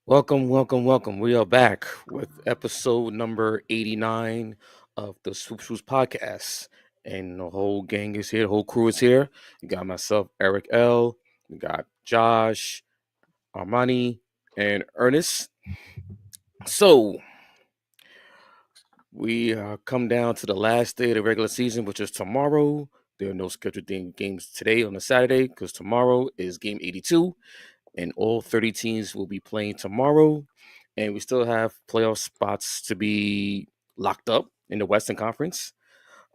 Welcome, welcome, welcome. We are back with episode number 89 of the Swoop Shoes podcast. And the whole gang is here, the whole crew is here. You got myself, EricL, you got Josh, Armani, and Ernest. So we come down to the last day of the regular season, which is tomorrow. There are no scheduled games today on a Saturday because tomorrow is game 82. And all 30 teams will be playing tomorrow. And we still have playoff spots to be locked up in the Western Conference.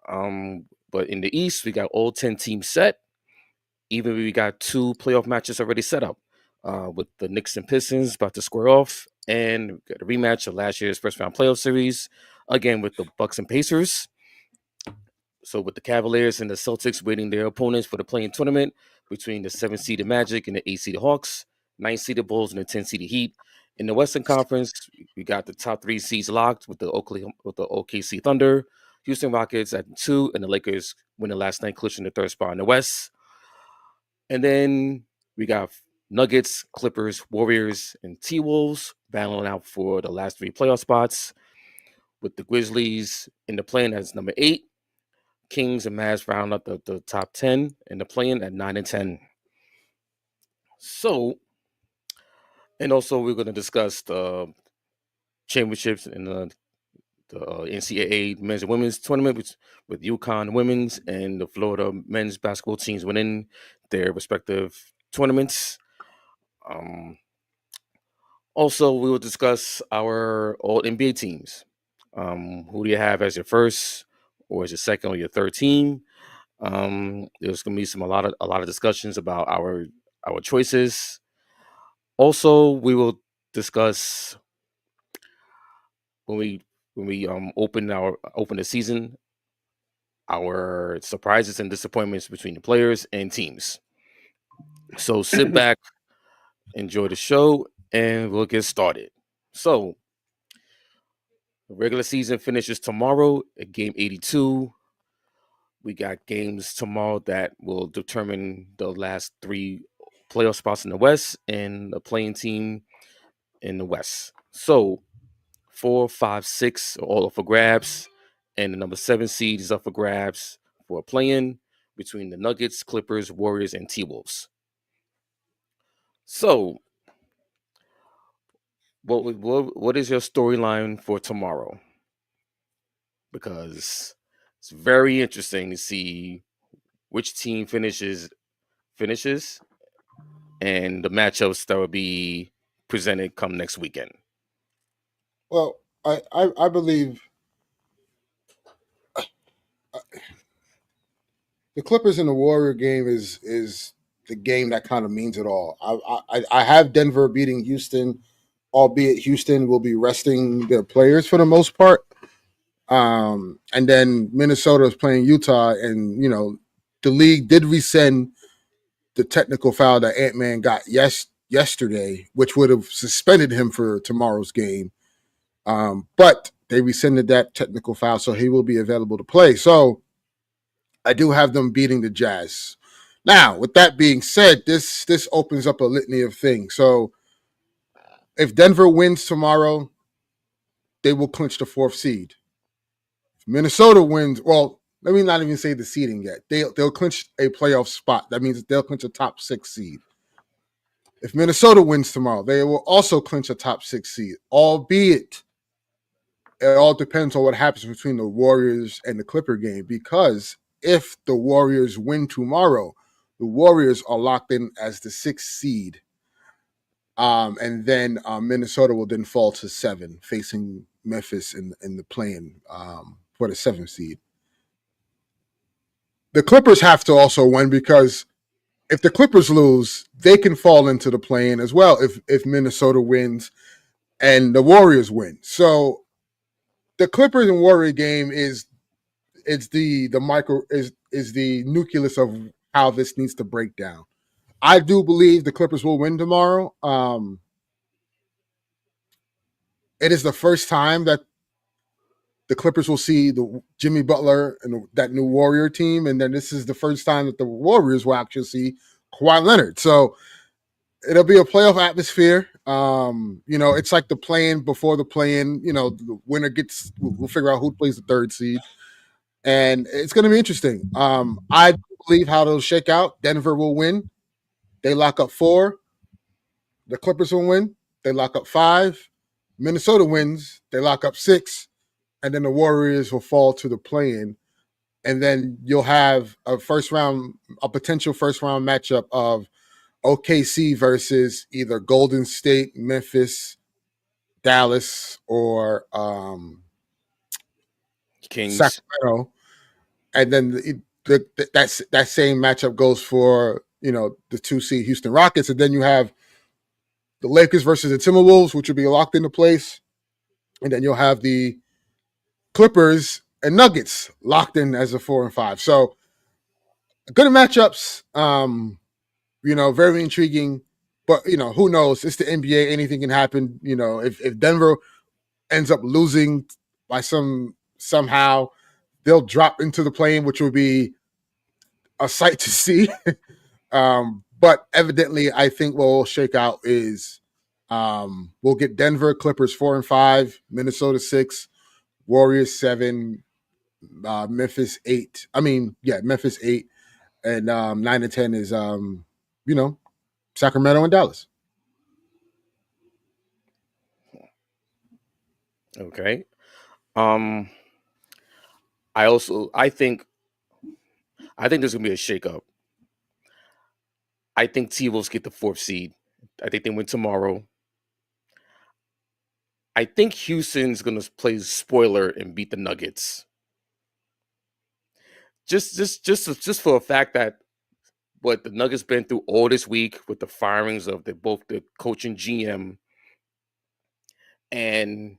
But in the East, we got all 10 teams set. Even we got two playoff matches already set up with the Knicks and Pistons about to square off. And we got a rematch of last year's first round playoff series, again with the Bucks and Pacers. So with the Cavaliers and the Celtics waiting their opponents for the play-in tournament between the 7-seeded Magic and the 8-seeded Hawks, 9-seeded Bulls and the 10-seeded Heat. In the Western Conference, we got the top three seeds locked with the OKC Thunder, Houston Rockets at 2, and the Lakers winning last night, clinching the third spot in the West. And then we got Nuggets, Clippers, Warriors, and T-Wolves battling out for the last three playoff spots, with the Grizzlies in the play-in as number 8. Kings and Mavs round up the top 10 and the play-in at 9 and 10. So, and also we're going to discuss the championships in the NCAA men's and women's tournament with UConn women's and the Florida men's basketball teams winning their respective tournaments. Also, we will discuss our all NBA teams. Who do you have as your first or as your second or your third team? There's going to be a lot of discussions about our choices. Also, we will discuss when we open the season, our surprises and disappointments between the players and teams. So sit back, enjoy the show, and we'll get started. So the regular season finishes tomorrow at game 82. We got games tomorrow that will determine the last three playoff spots in the West and the playing team in the West. So 4, 5, 6 are all up for grabs, and the number 7 seed is up for grabs for a play-in between the Nuggets, Clippers, Warriors, and T-Wolves. So, what is your storyline for tomorrow? Because it's very interesting to see which team finishes, and the matchups that will be presented come next weekend. Well, I believe the Clippers and the Warrior game is the game that kind of means it all. I have Denver beating Houston, albeit Houston will be resting their players for the most part. And then Minnesota is playing Utah, and the league did rescind the technical foul that Ant-Man got yesterday, which would have suspended him for tomorrow's game. But they rescinded that technical foul, so he will be available to play. So I do have them beating the Jazz. Now, with that being said, this opens up a litany of things. So if Denver wins tomorrow, they will clinch the 4th seed. If Minnesota wins, well, let me not even say the seeding yet. They'll clinch a playoff spot. That means they'll clinch a top 6 seed. If Minnesota wins tomorrow, they will also clinch a top 6 seed, albeit it all depends on what happens between the Warriors and the Clipper game, because if the Warriors win tomorrow, the Warriors are locked in as the 6th seed. And then Minnesota will then fall to 7, facing Memphis in the play-in for the 7th seed. The Clippers have to also win, because if the Clippers lose, they can fall into the play-in as well if Minnesota wins and the Warriors win. So the Clippers and Warrior game is the nucleus of how this needs to break down. I do believe the Clippers will win tomorrow. It is the first time that the Clippers will see the Jimmy Butler and that new Warrior team, and then this is the first time that the Warriors will actually see Kawhi Leonard. So it'll be a playoff atmosphere. It's like the play-in before the play-in. The winner gets. We'll figure out who plays the third seed, and it's going to be interesting. I believe how it'll shake out. Denver will win. They lock up 4. The Clippers will win. They lock up 5. Minnesota wins. They lock up 6, and then the Warriors will fall to the play-in. And then you'll have a potential first round matchup of OKC versus either Golden State, Memphis, Dallas, or Kings. Sacramento. And then that same matchup goes for the 2 seed Houston Rockets, and then you have the Lakers versus the Timberwolves, which will be locked into place, and then you'll have the Clippers and Nuggets locked in as a 4 and 5. So good matchups. Very intriguing. But who knows? It's the NBA. Anything can happen. If Denver ends up losing by somehow, they'll drop into the play-in, which will be a sight to see. But evidently, I think what will shake out is we'll get Denver Clippers 4 and 5, Minnesota 6, Warriors 7, Memphis 8. Memphis 8, and 9 and 10 is Sacramento and Dallas. Okay. I think there's gonna be a shakeup. I think T-Wolves get the 4th seed. I think they win tomorrow. I think Houston's gonna play spoiler and beat the Nuggets. Just for a fact that what the Nuggets been through all this week with the firings of both the coach and GM, and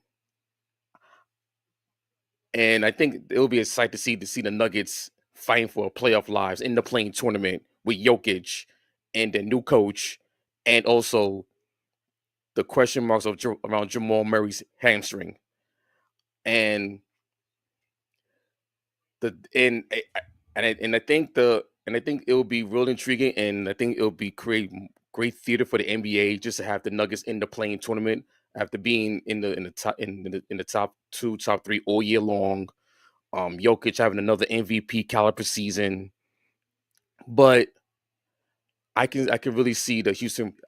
I think it'll be a sight to see the Nuggets fighting for playoff lives in the play-in tournament with Jokic and the new coach, and also the question marks around Jamal Murray's hamstring, and I think it'll be real intriguing, and I think it'll be great theater for the NBA just to have the Nuggets in the play-in tournament after being in the top 2, top 3 all year long. Jokic having another MVP caliber season, but I can really see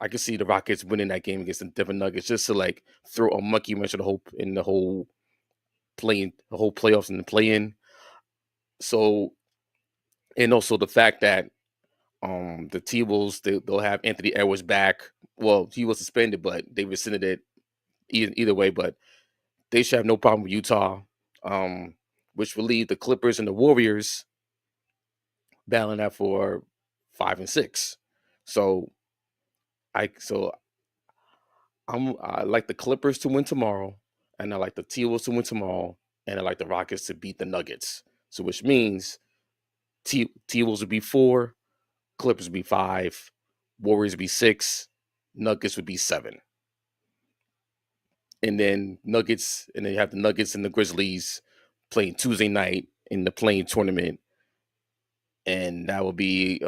I can see the Rockets winning that game against the Denver Nuggets just to throw a monkey wrench in the whole playoffs and the play-in. So, and also the fact that the T-Wolves they'll have Anthony Edwards back. Well, he was suspended, but they rescinded it either way. But they should have no problem with Utah, which will leave the Clippers and the Warriors battling that for 5 and 6. So I like the Clippers to win tomorrow, and I like the T-Wolves to win tomorrow, and I like the Rockets to beat the Nuggets. So which means T-Wolves would be 4, Clippers would be 5, Warriors would be 6, Nuggets would be 7. And then you have the Nuggets and the Grizzlies playing Tuesday night in the play-in tournament. And that would be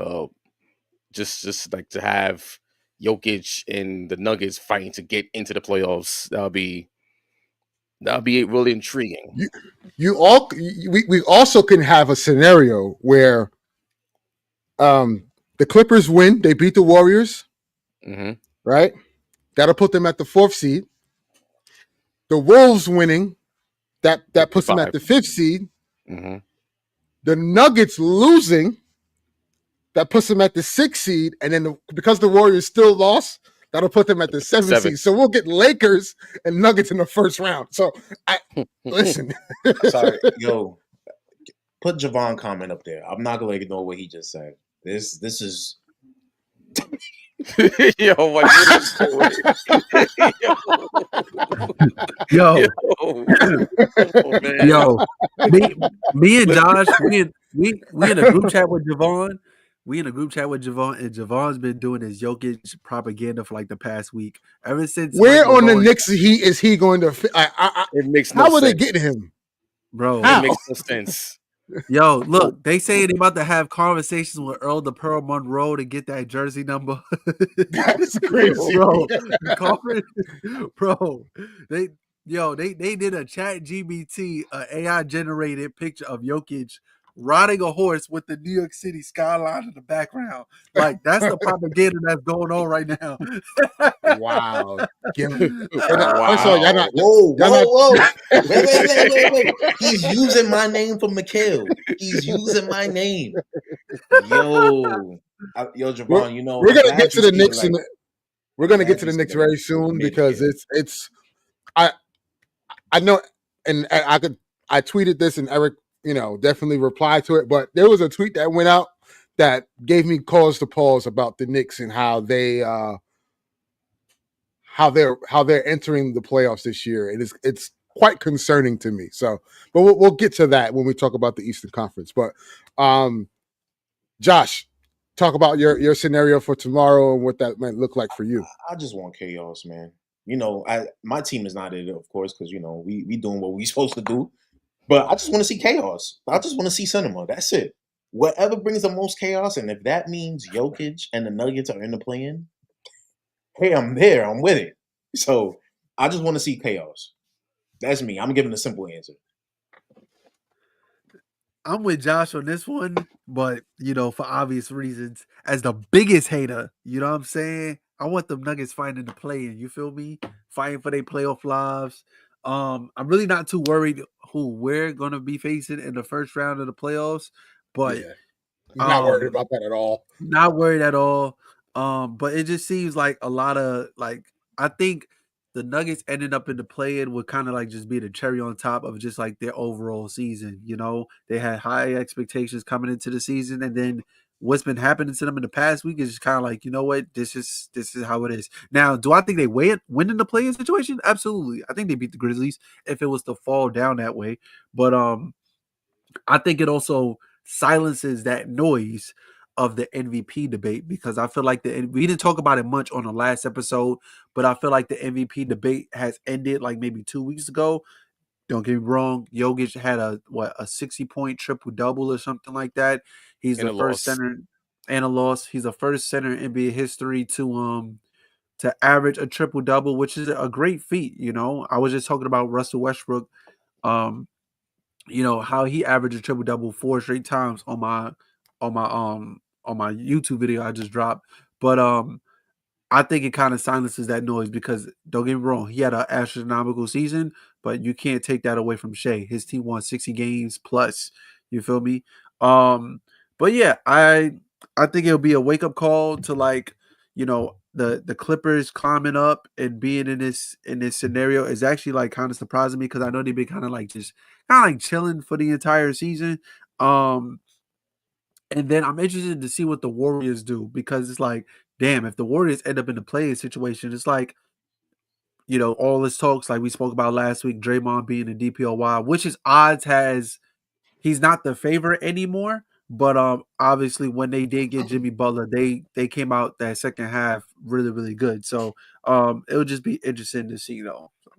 just like to have Jokic and the Nuggets fighting to get into the playoffs. That'll be really intriguing. We also can have a scenario where the Clippers win, they beat the Warriors, right? That'll put them at the 4th seed. The Wolves winning, that puts them at the 5th seed. The Nuggets losing, that puts them at the 6th seed, and then because the Warriors still lost, that'll put them at the 7th seed. So we'll get Lakers and Nuggets in the first round. So listen. Sorry, yo, put Javon comment up there. I'm not gonna ignore what he just said. This is yo, what yo, yo, me and Josh, we in a group chat with Javon. We in a group chat with Javon, and Javon's been doing his Jokic propaganda for the past week. Ever since where on the Knicks is he going to? It makes no how sense. are they getting him, bro? It makes no sense. Yo, look, they say they about to have conversations with Earl the Pearl Monroe to get that jersey number. That's crazy. Bro, the conference, bro, they they did a chat GBT, AI generated picture of Jokic riding a horse with the New York City skyline in the background. Like that's the propaganda that's going on right now. Wow. And first of all, Wow. y'all not Whoa. Wait. He's using my name for Mikhail. He's using my name. Yo. Yo, we're, Javon, you know, we're I'm gonna get glad to you the speaking Knicks like we're I'm gonna get glad to you the Knicks speaking like very for soon me and because Mikhail. it's I know and I tweeted this and Eric, definitely replied to it, but there was a tweet that went out that gave me cause to pause about the Knicks and how they're entering the playoffs this year. It's quite concerning to me. So, but we'll get to that when we talk about the Eastern Conference. But Josh, talk about your scenario for tomorrow and what that might look like for you. I just want chaos, man. You know, my team is not it, of course, because you know we doing what we supposed to do. But I just want to see chaos. I just want to see cinema. That's it. Whatever brings the most chaos, and if that means Jokic and the Nuggets are in the play-in, hey, I'm there. I'm with it. So I just want to see chaos. That's me. I'm giving a simple answer. I'm with Josh on this one, but for obvious reasons, as the biggest hater, you know what I'm saying? I want them Nuggets fighting the play-in. You feel me? Fighting for their playoff lives. I'm really not too worried who we're gonna be facing in the first round of the playoffs, but Yeah, not worried um, about that at all. not worried at all. But it just seems like a lot of I think the Nuggets ended up in the play-in would kind of like just be the cherry on top of just like their overall season. They had high expectations coming into the season, and then what's been happening to them in the past week is just kind of like, you know what, this is how it is. Now, do I think they win in the play-in situation? Absolutely. I think they beat the Grizzlies if it was to fall down that way. But I think it also silences that noise of the MVP debate because I feel like we didn't talk about it much on the last episode, but I feel like the MVP debate has ended like maybe 2 weeks ago. Don't get me wrong, Jokic had a 60-point triple double or something like that. He's And the a first loss. center and a loss. He's the first center in NBA history to average a triple double, which is a great feat. I was just talking about Russell Westbrook. Um, how he averaged a triple double 4 straight times on my YouTube video I just dropped. But I think it kind of silences that noise because don't get me wrong, he had an astronomical season, but you can't take that away from Shea. His team won 60 games plus. You feel me? Um, but yeah, I think it'll be a wake up call to the Clippers climbing up and being in this scenario is actually like kind of surprising me because I know they've been kind of like just kind of like chilling for the entire season. Um, and then I'm interested to see what the Warriors do because it's like, damn, if the Warriors end up in the play situation, it's like, all this talks like we spoke about last week, Draymond being in DPOY, which his odds has he's not the favorite anymore. But obviously when they did get Jimmy Butler, they came out that second half really, really good. So it would just be interesting to see though. So,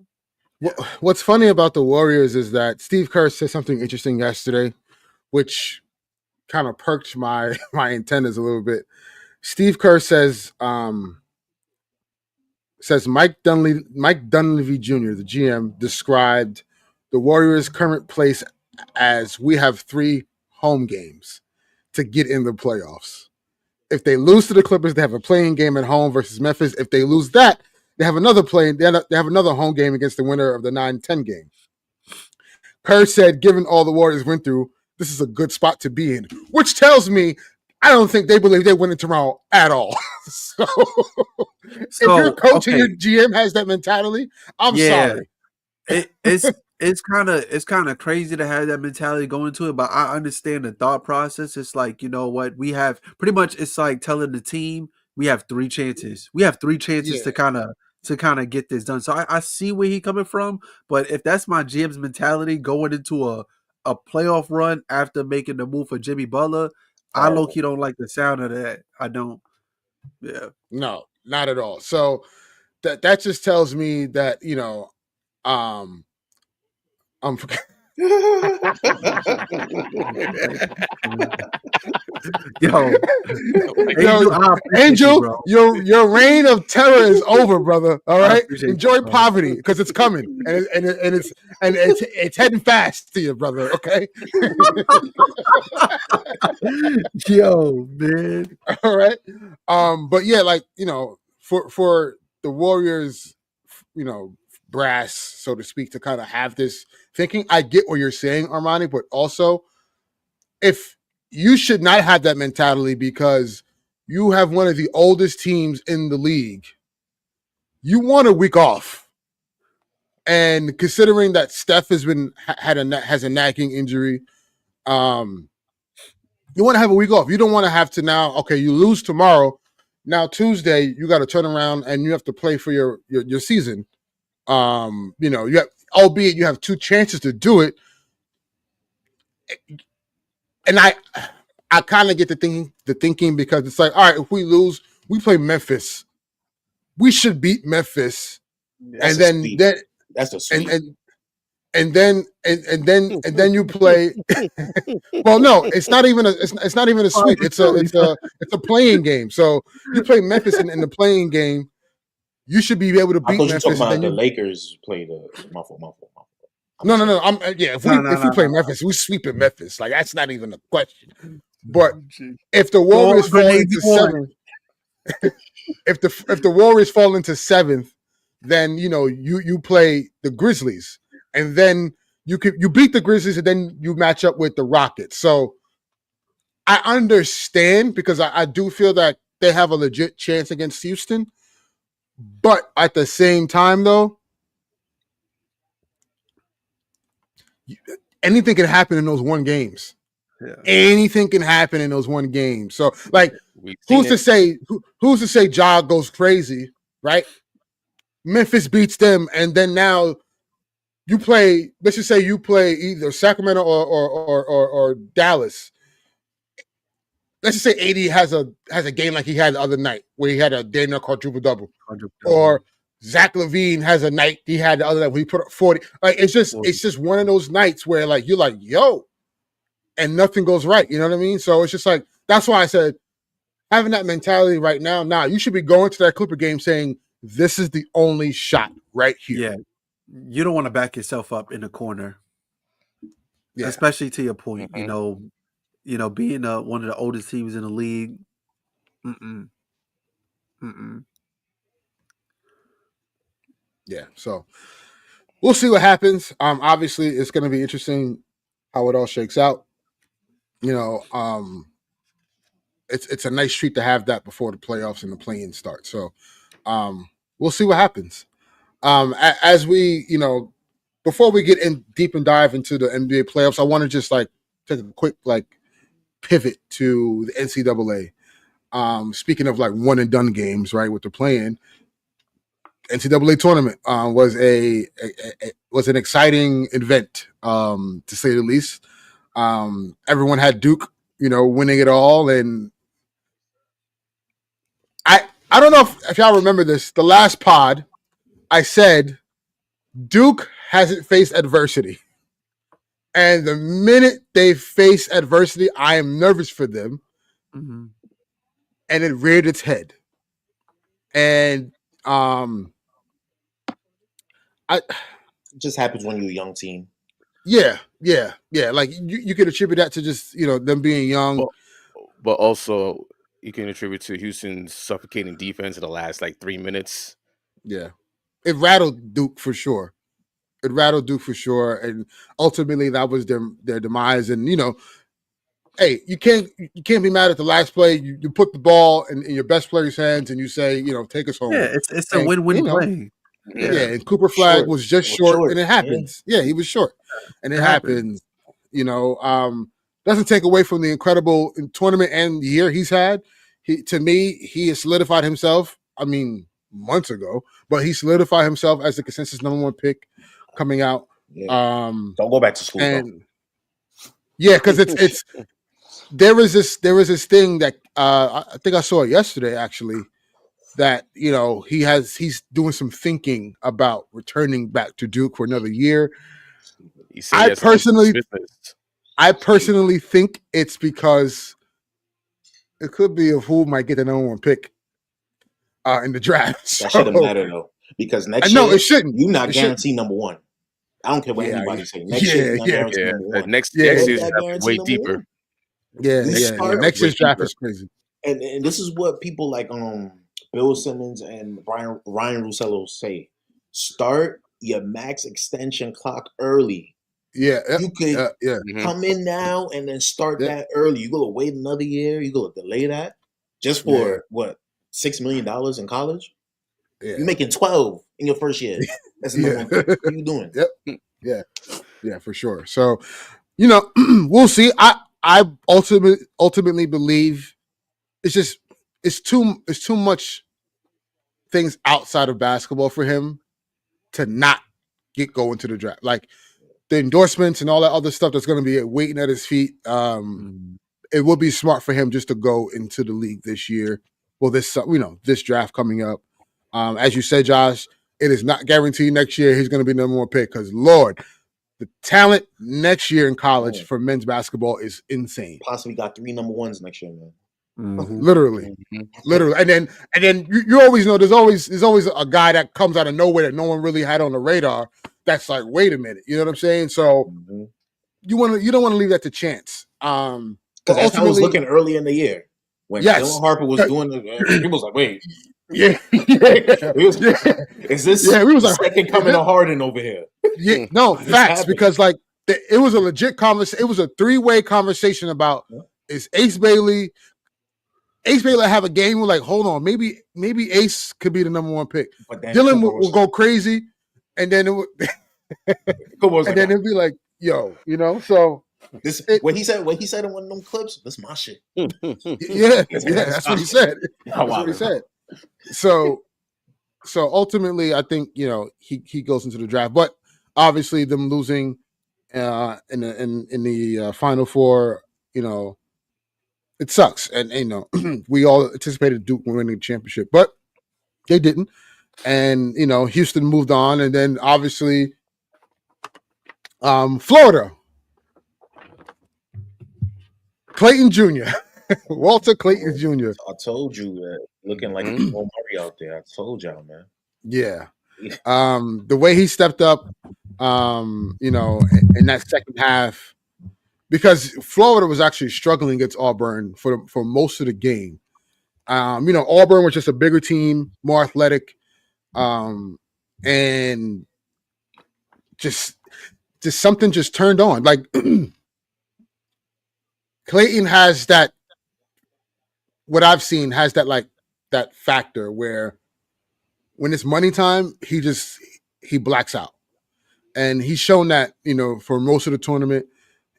yeah. What's funny about the Warriors is that Steve Kerr said something interesting yesterday, which kind of perked my my antennas a little bit. Steve Kerr says Mike Dunleavy Jr., the GM, described the Warriors' current place as we have 3 home games to get in the playoffs. If they lose to the Clippers, they have a playing game at home versus Memphis. If they lose that, they have another they have another home game against the winner of the 9-10 game. Kerr said, given all the Warriors went through, this is a good spot to be in, which tells me I don't think they believe they win in tomorrow at all. So if your So coach and okay, your GM has that mentality, I'm yeah, sorry. it's kind of crazy to have that mentality go into it, but I understand the thought process. It's like, you know what, we have pretty much it's like telling the team we have 3 chances. We have 3 chances Yeah. to kind of get this done. So I see where he coming from, but if that's my GM's mentality going into a playoff run after making the move for Jimmy Butler, I low Horrible. key don't like the sound of that. I don't. Yeah. No, not at all. So that just tells me that, um I'm Yo, Yo, Angel, I appreciate you, Angel, bro. your reign of terror is over, brother. All I right, appreciate enjoy you, bro. poverty because it's coming and it's heading fast to you, brother. Okay, Yo, man. all right. But yeah, like for the Warriors, brass, so to speak, to kind of have this thinking. I get what you're saying, Armani, but also if you should not have that mentality because you have one of the oldest teams in the league. You want a week off, and considering that Steph has a nagging injury, you want to have a week off. You don't want to have to now. Okay, you lose tomorrow. Now Tuesday, you got to turn around and you have to play for your season. You have, albeit you have two chances to do it, and I kind of get the thinking because it's like, all right, if we lose, we play Memphis. We should beat Memphis, That's and That's a sweep. and then you play. Well, no, it's not even a sweep. It's a playing game. So you play Memphis in the playing game. You should be able to I beat thought you Memphis. talking about And then the Lakers play the my fault. No. If we play Memphis, we sweep in Memphis. Like that's not even a question. But if the Warriors fall into seventh, if the Warriors fall into seventh, then you play the Grizzlies, and then you beat the Grizzlies, and then you match up with the Rockets. So I understand because I do feel that they have a legit chance against Houston, but at the same time, though, anything can happen in those one games. Yeah. Anything can happen in those one game. So, like, who's to say Ja goes crazy, right? Memphis beats them, and then now you play. Let's just say you play either Sacramento or Dallas. Let's just say AD has a game like he had the other night, where he had a Daniel quadruple double, or Zach LaVine has a night he had the other night where he put up 40. Like it's just one of those nights where like you're like, yo, and nothing goes right. You know what I mean? So it's just like that's why I said having that mentality right now. Now you should be going to that Clipper game saying this is the only shot right here. Yeah, you don't want to back yourself up in the corner, especially to your point. Mm-hmm. Being one of the oldest teams in the league. Yeah, so we'll see what happens. Obviously, it's going to be interesting how it all shakes out. It's a nice treat to have that before the playoffs and the play-in start. So, we'll see what happens. As we, before we get in deep and dive into the NBA playoffs, I want to just like take a quick pivot to the NCAA. Speaking of like one and done games, right? With the play-in, NCAA tournament was an exciting event, to say the least. Everyone had Duke, winning it all, and I don't know if y'all remember this. The last pod, I said Duke hasn't faced adversity, and the minute they face adversity, I am nervous for them, and it reared its head, and it just happens when you're a young team. Yeah. Like you could attribute that to just them being young, but also you can attribute to Houston's suffocating defense in the last 3 minutes. Yeah, it rattled Duke for sure. And ultimately that was their demise. And hey, you can't be mad at the last play. You put the ball in your best player's hands, and you say, take us home. Yeah, it's a win-win play. Yeah, and Cooper Flag was just short, and it happens. Yeah, he was short, and it happens. Doesn't take away from the incredible tournament and year he's had. To me, he has solidified himself. I mean, months ago, but he solidified himself as the consensus number one pick coming out. Yeah. Don't go back to school. And because it's there was this thing that I think I saw it yesterday actually, that he's doing some thinking about returning back to Duke for another year. He said I he has unfinished business. personally think it's because it could be of who might get the number one pick in the draft. That shouldn't matter though, because next No, year it shouldn't. you're not It shouldn't. guaranteed number one. I don't care what Yeah, anybody say. Next year you're not guaranteed number one. Next Yeah, year's Let draft that is guarantee way number deeper. one. Yeah. Next year's draft deeper. is crazy. And this is what people like Bill Simmons and Ryan Russillo say. Start your max extension clock early. Yeah. You could Mhm. come in now and then start that early. You gonna wait another year, you gonna delay that just for what, $6 million in college? Yeah. You're making 12 in your first year. That's the number one pick. What are you doing? Yep. Yeah, for sure. So, we'll see. I ultimately believe it's too much things outside of basketball for him to not get going to the draft. Like the endorsements and all that other stuff that's going to be waiting at his feet. It would be smart for him just to go into the league this year. Well, this draft coming up. As you said, Josh, it is not guaranteed next year he's going to be number one pick because, Lord, the talent next year in college for men's basketball is insane. Possibly got 3 number ones next year, man. Mm-hmm. Literally. And then you always know there's always a guy that comes out of nowhere that no one really had on the radar. That's like, wait a minute, you know what I'm saying? So you don't want to leave that to chance. Because that's how I was looking early in the year when Dylan Harper was doing it. People was like, wait. Is this the second coming of Harden over here? Yeah, no, facts, because like it was a legit conversation. It was a 3-way conversation about is Ace Bailey have a game? We're like, hold on, maybe Ace could be the number one pick. But Dylan will go crazy, and then it'd be like, yo, so what he said in one of them clips, that's my shit. Yeah, that's what he said. That's what he said. So ultimately, I think he goes into the draft, but obviously them losing in the Final Four, it sucks, and we all anticipated Duke winning the championship, but they didn't, and Houston moved on, and then obviously Florida, Clayton Jr. Walter Clayton Jr. I told you that looking like Jamal Murray out there. I told y'all, man. Yeah. The way he stepped up, in that second half, because Florida was actually struggling against Auburn for most of the game. Auburn was just a bigger team, more athletic, and just something just turned on. Like Clayton has that. What I've seen has that factor where when it's money time, he blacks out, and he's shown that for most of the tournament.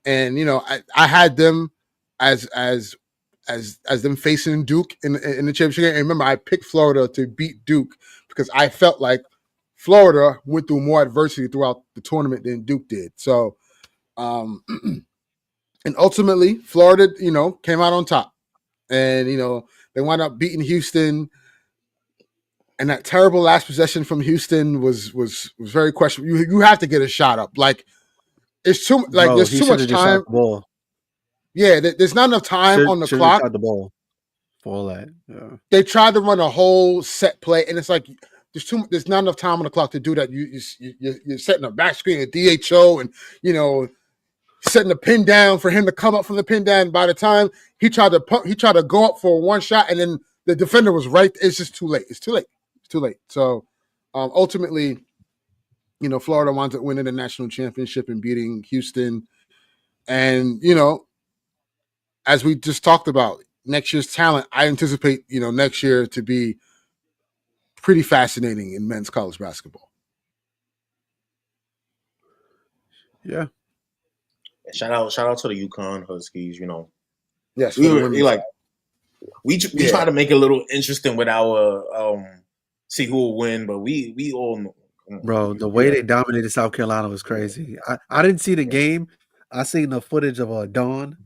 And I had them as them facing Duke in the championship game. And remember, I picked Florida to beat Duke because I felt like Florida went through more adversity throughout the tournament than Duke did. So, and ultimately, Florida, came out on top. And, they wound up beating Houston. And that terrible last possession from Houston was very questionable. You have to get a shot up. Like, it's too there's too much time. The yeah, there's not enough time on the clock. Shot the ball for all that. Yeah. They tried to run a whole set play, and it's like there's not enough time on the clock to do that. You're setting a back screen, a DHO, and setting the pin down for him to come up from the pin down. By the time he tried to go up for one shot, and then the defender was right. It's just too late. It's too late. So ultimately, Florida winds up winning the national championship and beating Houston. And, as we just talked about, next year's talent, I anticipate, next year to be pretty fascinating in men's college basketball. Yeah. Shout out to the UConn Huskies, Yes. We try to make it a little interesting with our see who will win, but we all know. Bro, the way they dominated South Carolina was crazy. I didn't see the game. I seen the footage of Dawn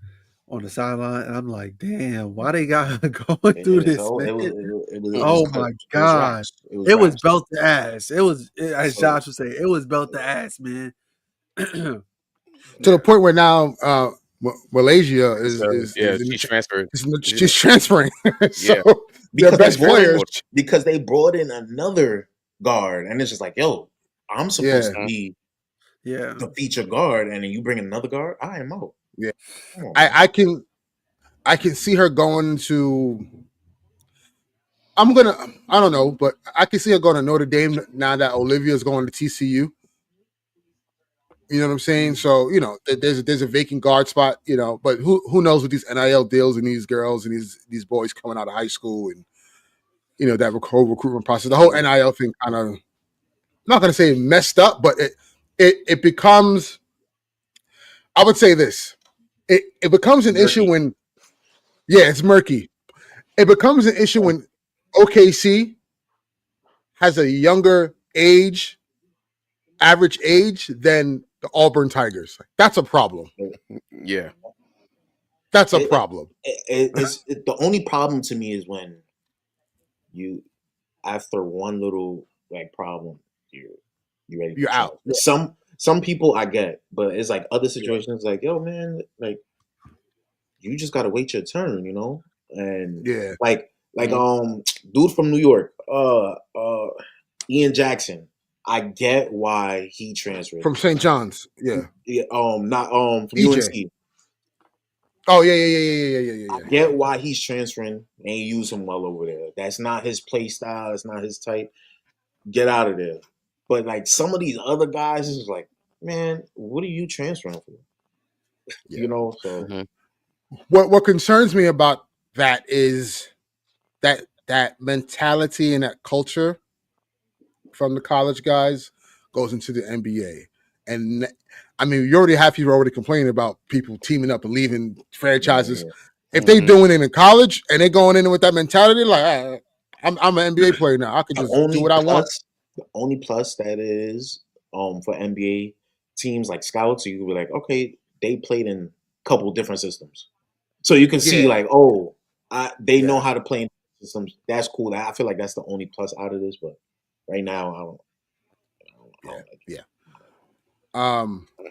on the sideline, and I'm like, damn, why they got her going through this? Oh my god, it was belt to ass. It was, as Josh would say, it was belt to ass, man. to the point where now Malaysia is yeah, in the she's transferred. she's transferring. So Yeah. their Because best they brought in, players. because they brought in another guard, and it's just like, yo, I'm supposed Yeah. to be Yeah. the feature guard, and then you bring another guard. I am out. Yeah. Come on, man. I can see her going to. I don't know, but I can see her going to Notre Dame now that Olivia's going to TCU. You know what I'm saying? So there's a vacant guard spot. But who knows with these NIL deals and these girls and these boys coming out of high school and that whole recruitment process, the whole NIL thing kind of, I'm not going to say messed up, but it becomes. I would say this: it becomes an issue when, it's murky. It becomes an issue when OKC has a younger average age than the Auburn Tigers. That's a problem. Yeah. That's a problem. The only problem to me is when you, after one little problem, you're ready. You're out. Yeah. Some people I get, but it's like other situations like, yo, man, like you just gotta wait your turn, And dude from New York, Ian Jackson. I get why he transferred from St. John's. Yeah. Not from EJ. UNC. Oh yeah. I get why he's transferring and you use him well over there. That's not his play style. That's not his type. Get out of there. But like some of these other guys, it's like, man, what are you transferring for? Yeah. So what concerns me about that is that mentality and that culture from the college guys goes into the NBA. And I mean, you already have people already complaining about people teaming up and leaving franchises. Yeah. If they doing it in college and they going in with that mentality, like I'm an NBA player now, I can just do what I want. The only plus that is for NBA teams like scouts, you can be like, okay, they played in a couple different systems, so you can see like, they know how to play in systems. That's cool. I feel like that's the only plus out of this, but right now I don't like it.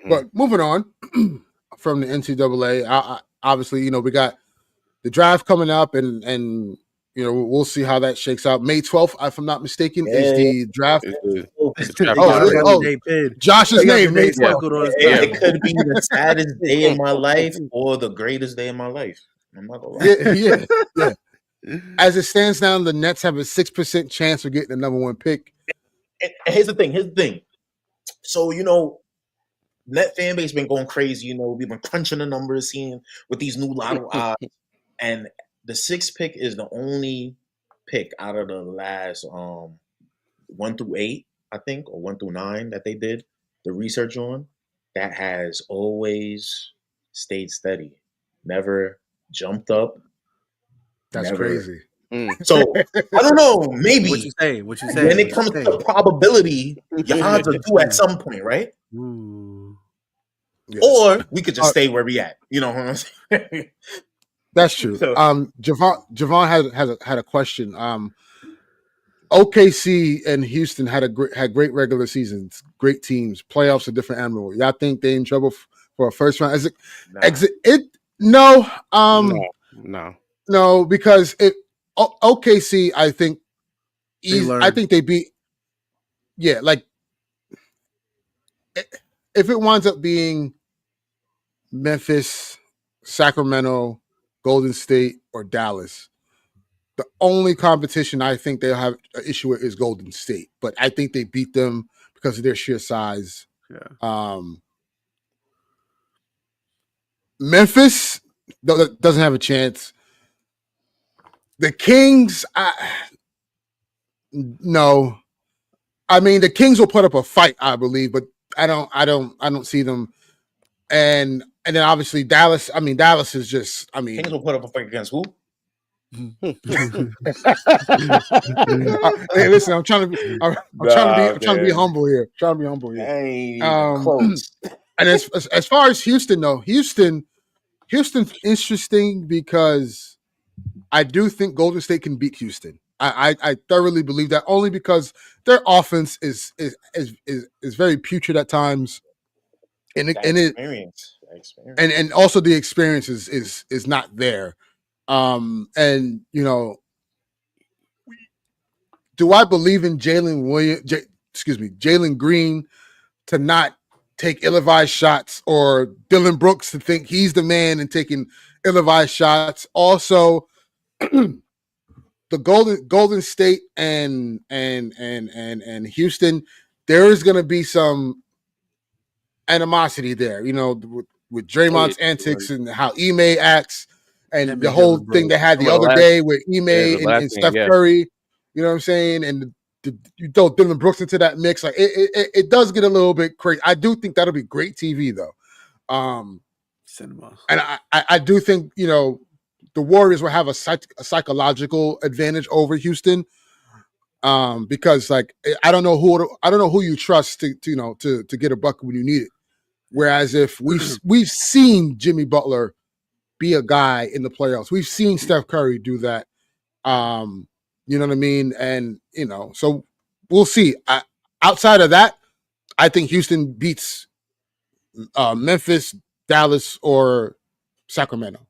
But moving on from the NCAA, obviously, we got the draft coming up, and we'll see how that shakes out. May 12th, if I'm not mistaken, is the draft. Josh's name, May 12th. It could be the saddest day in my life or the greatest day in my life. I'm not gonna lie. Yeah. As it stands now, the Nets have a 6% chance of getting the number one pick. And here's the thing. So, Net fan base been going crazy. We've been crunching the numbers, seeing with these new lotto odds. And the 6th pick is the only pick out of the last 1 through 8, I think, or 1 through 9 that they did the research on, that has always stayed steady. Never jumped up. That's crazy. So I don't know. Maybe what you say? When it comes to probability, your odds are due at some point, right? Yes. Or we could just stay where we at. You know what I'm saying? That's true. So, Javon had a question. OKC and Houston had great regular seasons, great teams, playoffs, a different animal. Y'all think they in trouble for a first round exit? No. No, because OKC, I think they beat. Yeah, like if it winds up being Memphis, Sacramento, Golden State, or Dallas, the only competition I think they'll have an issue with is Golden State. But I think they beat them because of their sheer size. Yeah. Memphis doesn't have a chance. The Kings, no. I mean, the Kings will put up a fight, I believe, but I don't see them. And then obviously Dallas. I mean, Dallas is just. I mean, Kings will put up a fight against who? Hey, listen, I'm trying to be humble here. Close. And as far as Houston, though, Houston's interesting because I do think Golden State can beat Houston. I thoroughly believe that, only because their offense is very putrid at times. and That experience. and also the experience is not there. And do I believe in Jalen Green to not take ill-advised shots, or Dylan Brooks to think he's the man and taking ill-advised shots? Also, the Golden State and Houston, there is going to be some animosity there, with Draymond's antics and how Ime acts, and the whole thing they had the other day with Ime and Steph Curry. You know what I'm saying? And you throw Dylan Brooks into that mix, like it does get a little bit crazy. I do think that'll be great TV though. Cinema. And I do think the Warriors will have a psychological advantage over Houston, because like I don't know who you trust to get a bucket when you need it. Whereas if we've seen Jimmy Butler be a guy in the playoffs, we've seen Steph Curry do that. You know what I mean? And so we'll see. Outside of that, I think Houston beats Memphis, Dallas, or Sacramento.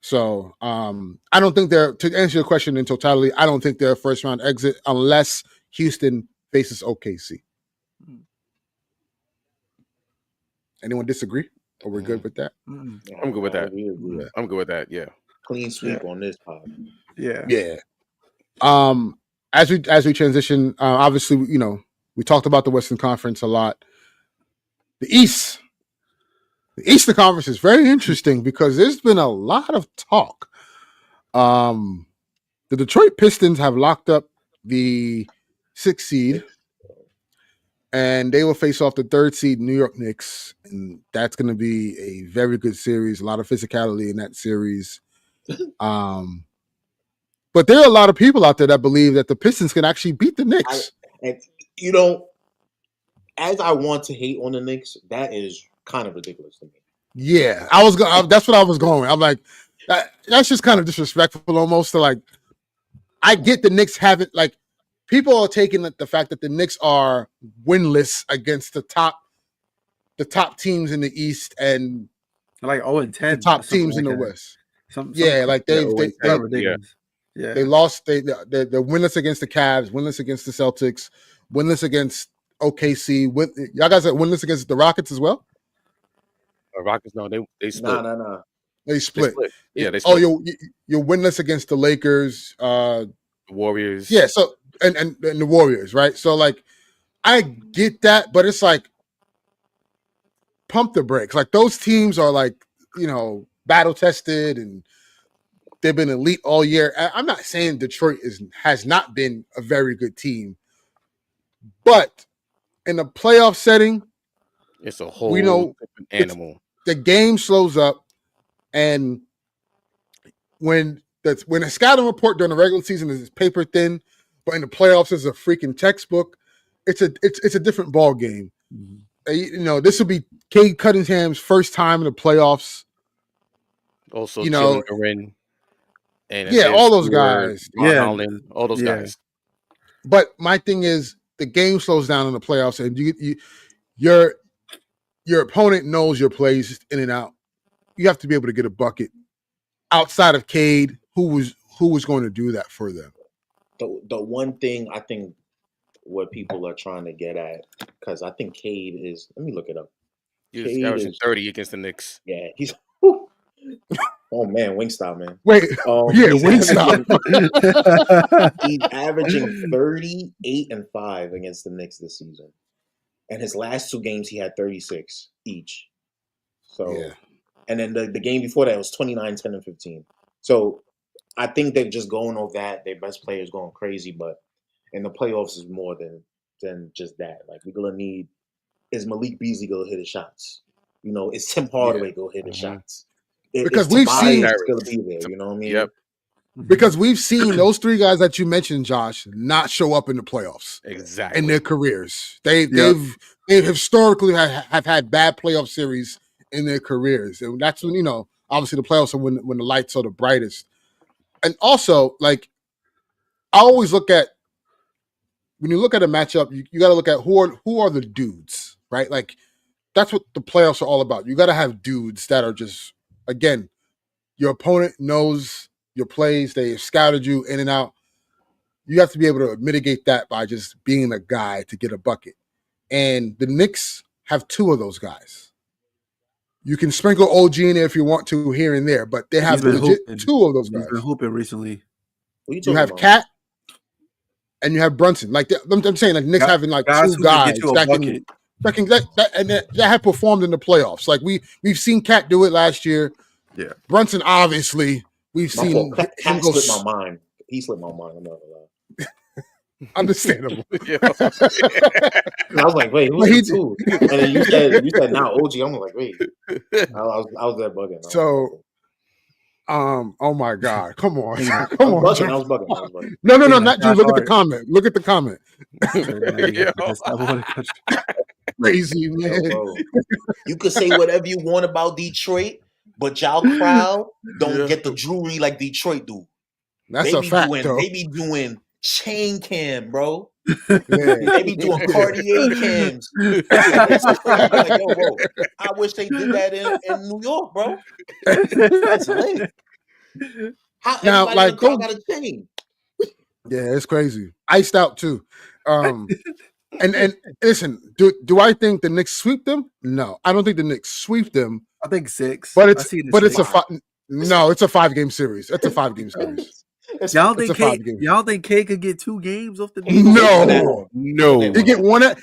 So I don't think to answer your question in totality, I don't think they're a first round exit unless Houston faces OKC. Anyone disagree? Or we're good with that? I'm good with that. I'm good with that. Yeah. Clean sweep on this pod. Yeah. As we transition, obviously, we talked about the Western Conference a lot. The Eastern Conference is very interesting because there's been a lot of talk. The Detroit Pistons have locked up the 6th seed, and they will face off the 3rd seed New York Knicks, and that's going to be a very good series. A lot of physicality in that series. But there are a lot of people out there that believe that the Pistons can actually beat the Knicks. As I want to hate on the Knicks, that is kind of ridiculous to me. Yeah, that's what I was going. I'm like, that's just kind of disrespectful almost. To like, I get the Knicks haven't, like, people are taking the fact that the Knicks are winless against the top teams in the East and like 0-10, the top teams in the West. They lost. They're winless against the Cavs, winless against the Celtics, winless against OKC. Y'all guys are winless against the Rockets as well. Rockets, no, they split. No. They split. Yeah, they split. Oh, you're winless against the Lakers, the Warriors. Yeah, so and the Warriors, right? So like, I get that, but it's like, pump the brakes. Like, those teams are like, battle tested and they've been elite all year. I'm not saying Detroit has not been a very good team, but in a playoff setting, it's a whole different animal. The game slows up, and when a scouting report during the regular season is paper thin, but in the playoffs is a freaking textbook, it's a different ball game. Mm-hmm. This will be Cade Cunningham's first time in the playoffs. Also, Jalen Green. And all those guys. Holland, all those guys. But my thing is, the game slows down in the playoffs, and your opponent knows your plays in and out. You have to be able to get a bucket outside of Cade, who was going to do that for them. The one thing I think what people are trying to get at, because I think Cade is. Let me look it up. He's averaging 30 against the Knicks. Yeah, he's. Oh man, Wingstop, man. Wait, Wingstop. He's averaging 38 and 5 against the Knicks this season, and his last 2 games he had 36 each. So, and then the game before that was 29, 10, and 15. So, I think they're just going off that. Their best players going crazy, but in the playoffs is more than just that. Like, we're gonna need, is Malik Beasley gonna hit his shots? Is Tim Hardaway gonna hit his shots? Because we've seen it's gonna be there, you know what I mean? Yep. Because we've seen those 3 guys that you mentioned, Josh, not show up in the playoffs. Exactly. In their careers. They've historically have had bad playoff series in their careers. And that's when, obviously the playoffs are when the lights are the brightest. And also, like, I always look at, when you look at a matchup, you got to look at who are the dudes, right? Like, that's what the playoffs are all about. You got to have dudes that are just, again, your opponent knows your plays. They scouted you in and out. You have to be able to mitigate that by just being a guy to get a bucket. And the Knicks have two of those guys. You can sprinkle OG in there if you want to here and there, but they have legit two of those guys. He's been hooping recently. You have Cat and you have Brunson. Like I'm saying, like Knicks having like two guys that have performed in the playoffs. Like we've seen Cat do it last year. Yeah, Brunson obviously we've seen him go. Slipped my mind. He slipped my mind. I'm not gonna lie. Understandable. I was like, wait, who's he two? And then you said now OG. I'm like, wait. I was there bugging. So, oh my God, come on, I was bugging. No, not you. Look at the comment. Look at the comment. Crazy man. Yo, you could say whatever you want about Detroit, but y'all crowd don't get the jewelry like Detroit do. That's a fact, though. They be doing chain cam, bro. Yeah. They be doing Cartier cams. Like, yo, bro, I wish they did that in New York, bro. That's lit. How now, like, got a chain? Yeah, it's crazy. Iced out too. And listen, do I think the Knicks sweep them? No, I don't think the Knicks sweep them. I think 6. But it's it's a 5-game series. It's a 5-game series. Y'all think K could get 2 games off the Knicks? No. He get one at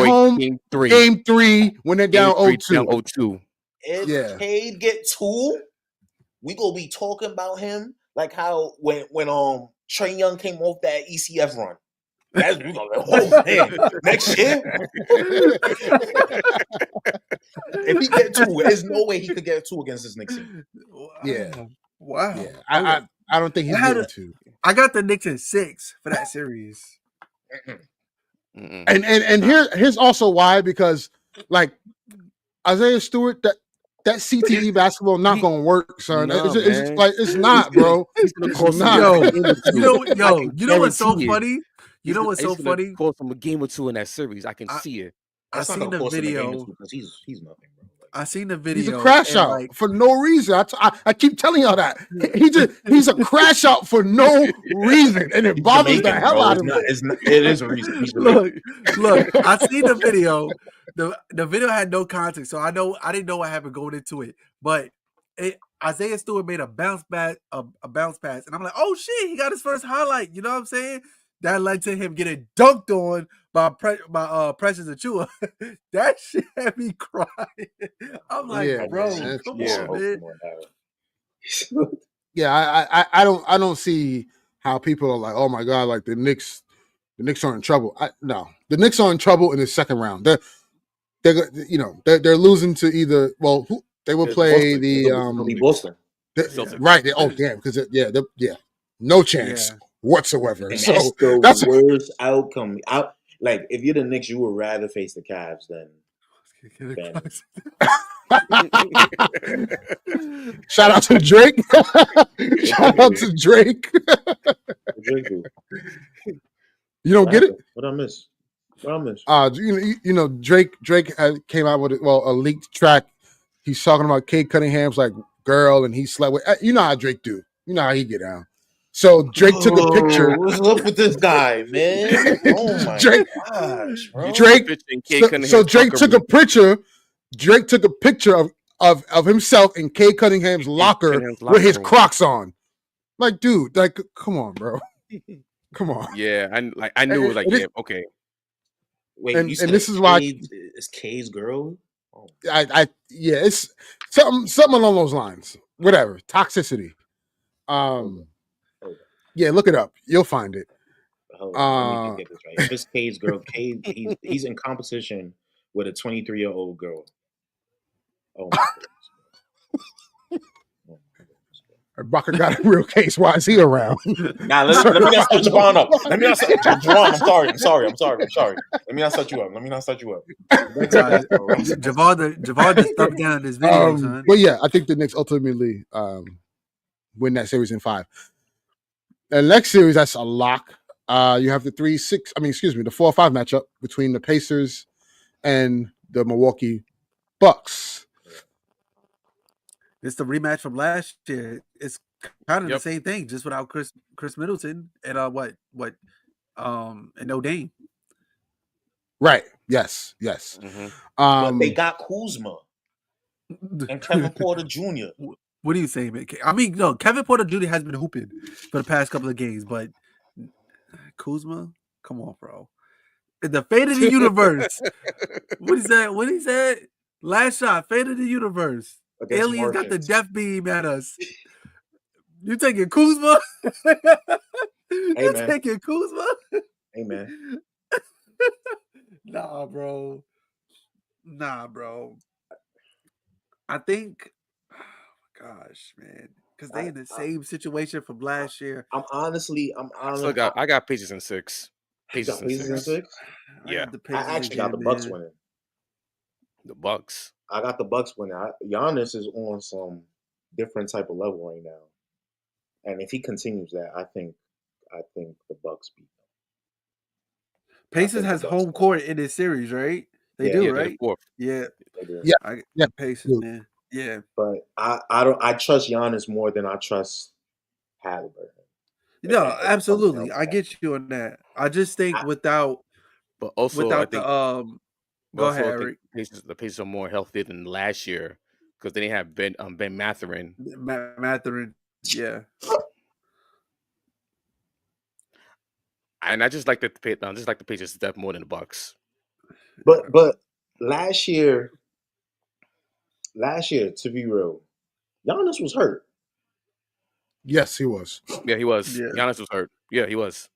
home. Game 3 when they're down 0-2. If K get 2, we gonna be talking about him like how when Trae Young came off that ECF run. That's we gonna be like, oh man, next year. If he get 2, there's no way he could get 2 against this Knicks team. Yeah. Wow. Yeah. I don't think he's getting 2. I got the Knicks in 6 for that series. And here's also why, because like Isaiah Stewart, that CTE basketball not gonna work, son. It's not, bro. It's not. You know what's so funny? You know what's so funny? Cost him a game or 2 in that series. I can see it. I seen the video because he's nothing, bro. I seen the video. He's a crash out for no reason. I keep telling y'all that he's a crash out for no reason, and it bothers the hell out of me. It is a reason. Look. I seen the video. The video had no context, so I didn't know what happened going into it. But Isaiah Stewart made a bounce pass, and I'm like, oh shit, he got his first highlight. You know what I'm saying? That led to him getting dunked on by Precious Achua. That shit had me crying. I'm like, bro, come on, man. I don't see how people are like, oh my God, like the Knicks are in trouble. No, the Knicks are in trouble in the second round. They're losing to either. Well, they will play Boston. Right? Because no chance. Whatsoever. And so that's the worst outcome. Like if you're the Knicks, you would rather face the Cavs than. Shout out to Drake. Shout out to Drake. You don't get it? What I miss? Drake came out with a leaked track. He's talking about Kate Cunningham's like girl, and he slept with. You know how Drake do. You know how he get down. So Drake took a picture. What's up with this guy, man? Oh my gosh, bro. Drake took a picture. Drake took a picture of himself in Kay Cunningham's locker with his Crocs on. Like, dude, like, come on, bro. Come on. Yeah, I knew it was like, okay. Wait, and this is why it's Kay's girl. Oh. It's something along those lines. Whatever, toxicity. Yeah, look it up. You'll find it. Hold on, let me get this right. If it's Kay's girl, he's in competition with a 23-year-old girl. Oh my goodness. Ibaka got a real case. Why is he around? Nah, let me not set Javon up. Let me not set Javon. I'm sorry. Let me not set you up. Javon just thumbed down this video, son. But yeah, I think the Knicks ultimately win that series in 5. The next series, that's a lock. You have the 4-5 matchup between the Pacers and the Milwaukee Bucks. It's the rematch from last year. It's kind of the Yep. same thing, just without Chris Middleton and and no Dame. Right. Yes. Mhm. But they got Kuzma and Kevin Porter Jr. What are you saying, man? I mean, no, Kevin Porter Jr. has been hooping for the past couple of games, but Kuzma, come on, bro. The fate of the universe. What is that? What he said? Last shot, fate of the universe. Against Aliens got the Martians. death beam at us. You taking Kuzma? You man. taking Kuzma? Hey, man. Nah, bro. I think, oh my gosh, man, because they in the same situation from last year. I'm honest. I got Pacers in 6. Got Pacers in 6. Yeah. I actually got the Bucks winning. The Bucks. I got the Bucks winning. Giannis is on some different type of level right now, and if he continues that, I think the Bucks beat them. Pacers has home court in this series, right? They do, right? Yeah, they do. Yeah. Pacers, man. Yeah, but I trust Giannis more than I trust Halliburton. No, absolutely. I get you on that. I just think without I think go ahead, Eric. The Pacers are more healthy than last year because they didn't have Ben Mathurin. Mathurin, yeah. And I just like the Pacers step more than the Bucks. But last year, to be real, Giannis was hurt. Yes, he was. Yeah, he was. Yeah. Giannis was hurt. Yeah, he was.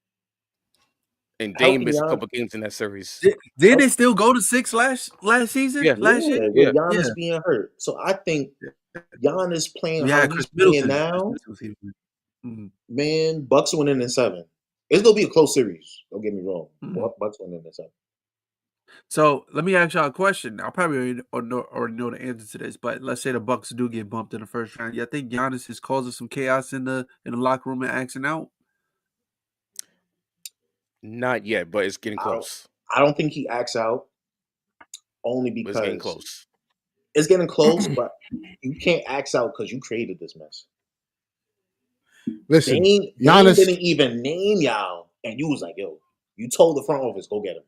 And Dame missed a couple games in that series. Did they still go to 6 last season? Yeah. Last year? With Giannis being hurt. So I think Giannis playing how he's playing now, man, Bucks winning in 7. It's gonna be a close series. Don't get me wrong. Bucks winning in 7. So let me ask y'all a question. I'll probably already know the answer to this, but let's say the Bucks do get bumped in the first round. Yeah, I think Giannis is causing some chaos in the locker room and acting out. Not yet, but it's getting close. I don't think he acts out only because it's getting close. It's getting close, but you can't act out because you created this mess. Listen, Giannis didn't even name y'all, and you was like, "Yo, you told the front office go get him."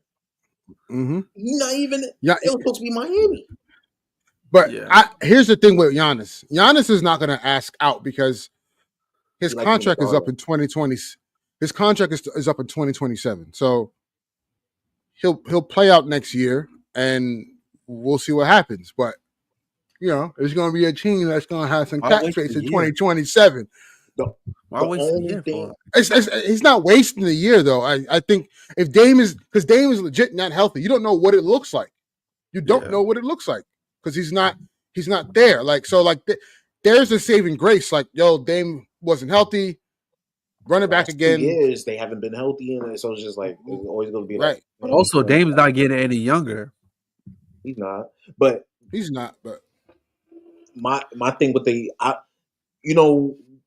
Mm-hmm. You're not even. It was supposed to be Miami. But here's the thing with Giannis. Giannis is not going to ask out because his contract is up in 2020. His contract is up in 2027. So he'll play out next year, and we'll see what happens. But there's going to be a team that's going to have some cap space in 2027. He's not wasting the year, though. I think if Dame is legit not healthy, you don't know what it looks like. You don't know what it looks like because he's not there. There's a saving grace. Like, yo, Dame wasn't healthy. Run it back again. 2 years they haven't been healthy, and so it's just like it's always going to be right. But also, Dame's not getting any younger. He's not. But my thing with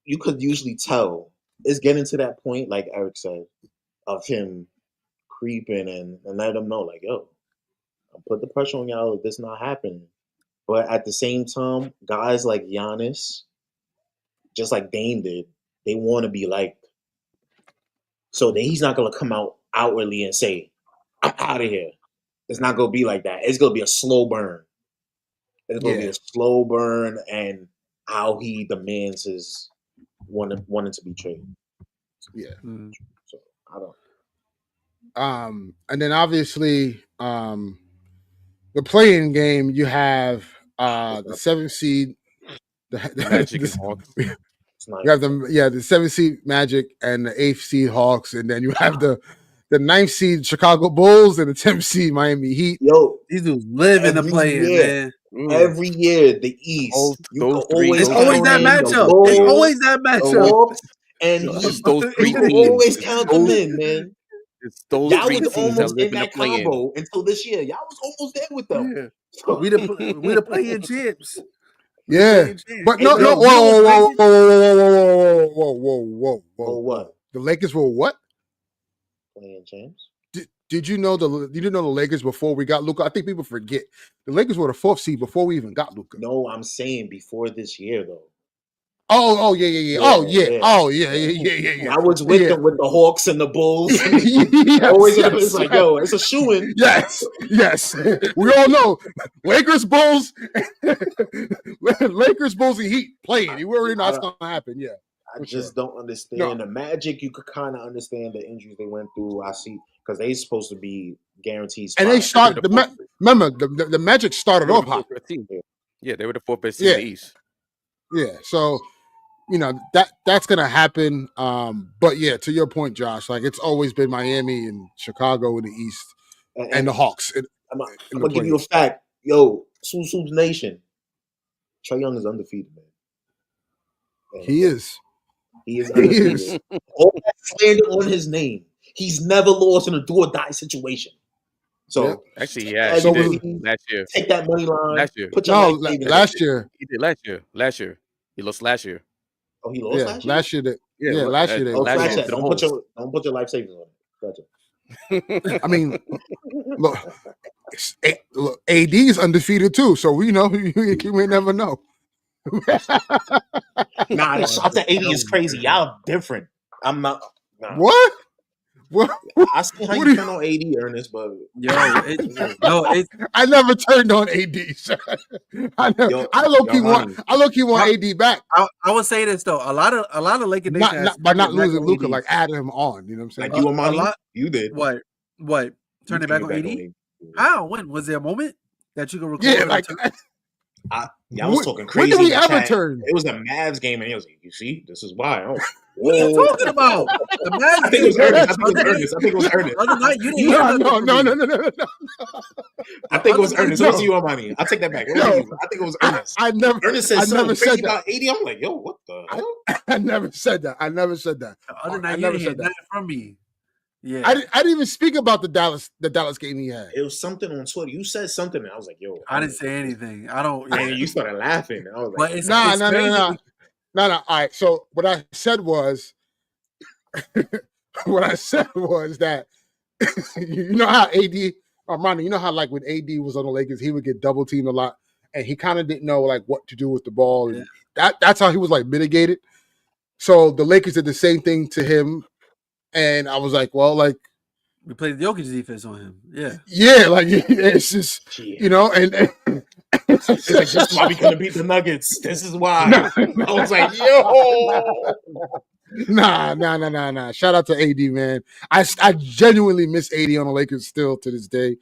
you could usually tell it's getting to that point, like Eric said, of him creeping and let him know, like, yo, I'll put the pressure on y'all if this not happening. But at the same time, guys like Giannis, just like Dame did, they want to be liked. So he's not going to come out outwardly and say, I'm out of here. It's not going to be like that. It's going to be a slow burn. It's going to be a slow burn and how he demands his wanting to be traded. Yeah. So I don't. And then obviously, the play-in game, you have the 7th seed, the Magic and Hawks. You have the 7th seed Magic and the 8th seed Hawks, and then you have the 9th seed Chicago Bulls and the 10th seed Miami Heat. Yo, these dudes live in the play-in, man. Every year, the East. It's always that matchup. It's always that matchup. And it's those 3 you teams. always count them in, man. It's those y'all 3 was teams that almost live in in the that play-in. combo until this year. Y'all was almost there with them. Yeah. We the play-in champs. Yeah, but no. Whoa! What? The Lakers were what? Play-in champs. Did you know the Lakers before we got Luka? I think people forget the Lakers were the 4th seed before we even got Luka. No, I'm saying before this year though. Oh yeah. Oh yeah. I was with them with the Hawks and the Bulls. It's like, yo, it's a shoo-in. Yes. We all know Lakers, Bulls, and Heat playing. We already know that's gonna happen. Yeah. I just don't understand the Magic. You could kind of understand the injuries they went through. I see because they supposed to be guaranteed. And they started. Remember, the Magic started off hot. Yeah, they were the 4th best team in the East. Yeah, so that's gonna happen. But yeah, to your point, Josh, like it's always been Miami and Chicago in the East, and the Hawks. I'm gonna give you a fact, yo, Soup's Nation. Trae Young is undefeated, man. He is. He is undefeated. All that slander on his name. He's never lost in a do or die situation. So actually, yeah, so last year. Take that money line. Last year. Last year. He did last year. He lost last year. Oh, he lost last year? Last year. Last year. Don't put your life savings on it. Gotcha. I mean, look, AD is undefeated too, so we know you may never know. Nah, the shots at 80 is crazy. Y'all different. I'm not. Nah. What? I see how you turn on AD, Ernest, but I never turned on AD. I low key want AD back. I would say this though. A lot of Lakers not losing Luka, like add him on. You know what I'm saying? Like you and Monty, you did what? Turn it back on AD? How? When was there a moment that you can record? Yeah, like. I was talking crazy. When did we ever turn? It was a Mavs game, and he was like, "You see, this is why." What are you talking about? The Mavs I think it was Ernest. I think it was Ernest. Other night, you didn't no. I think it was Ernest. Let me see you on money. I take that back. I think it was Ernest. Ernest said something crazy about 80. I'm like, yo, what the hell? I never said that. The other night, you didn't hear nothing from me. Yeah, I didn't even speak about the Dallas game he had. It was something on Twitter. You said something, and I was like, "Yo." I didn't say anything. I don't. Yeah. And you started laughing. I was like, "No." All right. So what I said was, that you know how AD, Armando, you know how like when AD was on the Lakers, he would get double teamed a lot, and he kind of didn't know like what to do with the ball. And that's how he was like mitigated. So the Lakers did the same thing to him. And I was like, well, like we played the Jokic defense on him. Like it's just you know, and it's like, this is why we couldn't beat the Nuggets. This is why. I was like, yo, nah. Shout out to AD, man. I genuinely miss AD on the Lakers still to this day,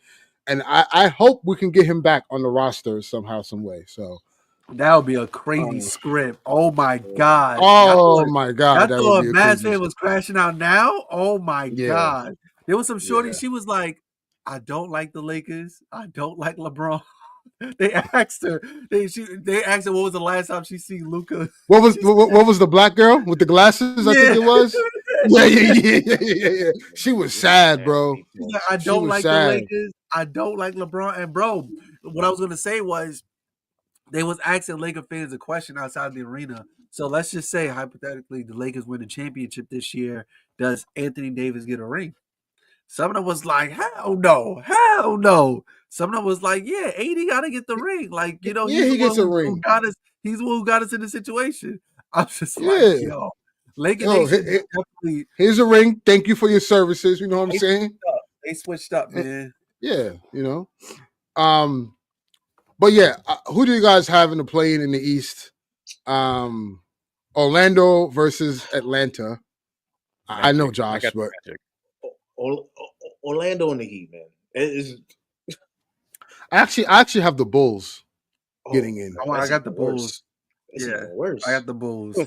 and I hope we can get him back on the roster somehow, some way. So. That would be a crazy script. Oh my god. Oh my god. I thought Mavs fan was crashing out now. Oh my god. There was some shorty. She was like, "I don't like the Lakers. I don't like LeBron." They asked her. They asked her what was the last time she seen Luka. What was the black girl with the glasses? I think it was. Yeah. She was sad, bro. She's like, I don't like the Lakers. I don't like LeBron. And bro, what I was gonna say was. They was asking Laker fans a question outside the arena. So let's just say, hypothetically, the Lakers win the championship this year. Does Anthony Davis get a ring? Some of them was like, hell no. Some of them was like, yeah, AD got to get the ring. Like, you know, he gets a ring. He's the one who got us in the situation. I'm just like, yo. Lakers definitely. Here's a ring. Thank you for your services. You know what I'm saying? They switched up, man. Yeah, you know. But yeah, who do you guys have in the play-in in the East? Orlando versus Atlanta. I know Josh, but Orlando in the Heat, man. I actually have the Bulls getting in. I got the Bulls. Yeah, worse. I got the Bulls.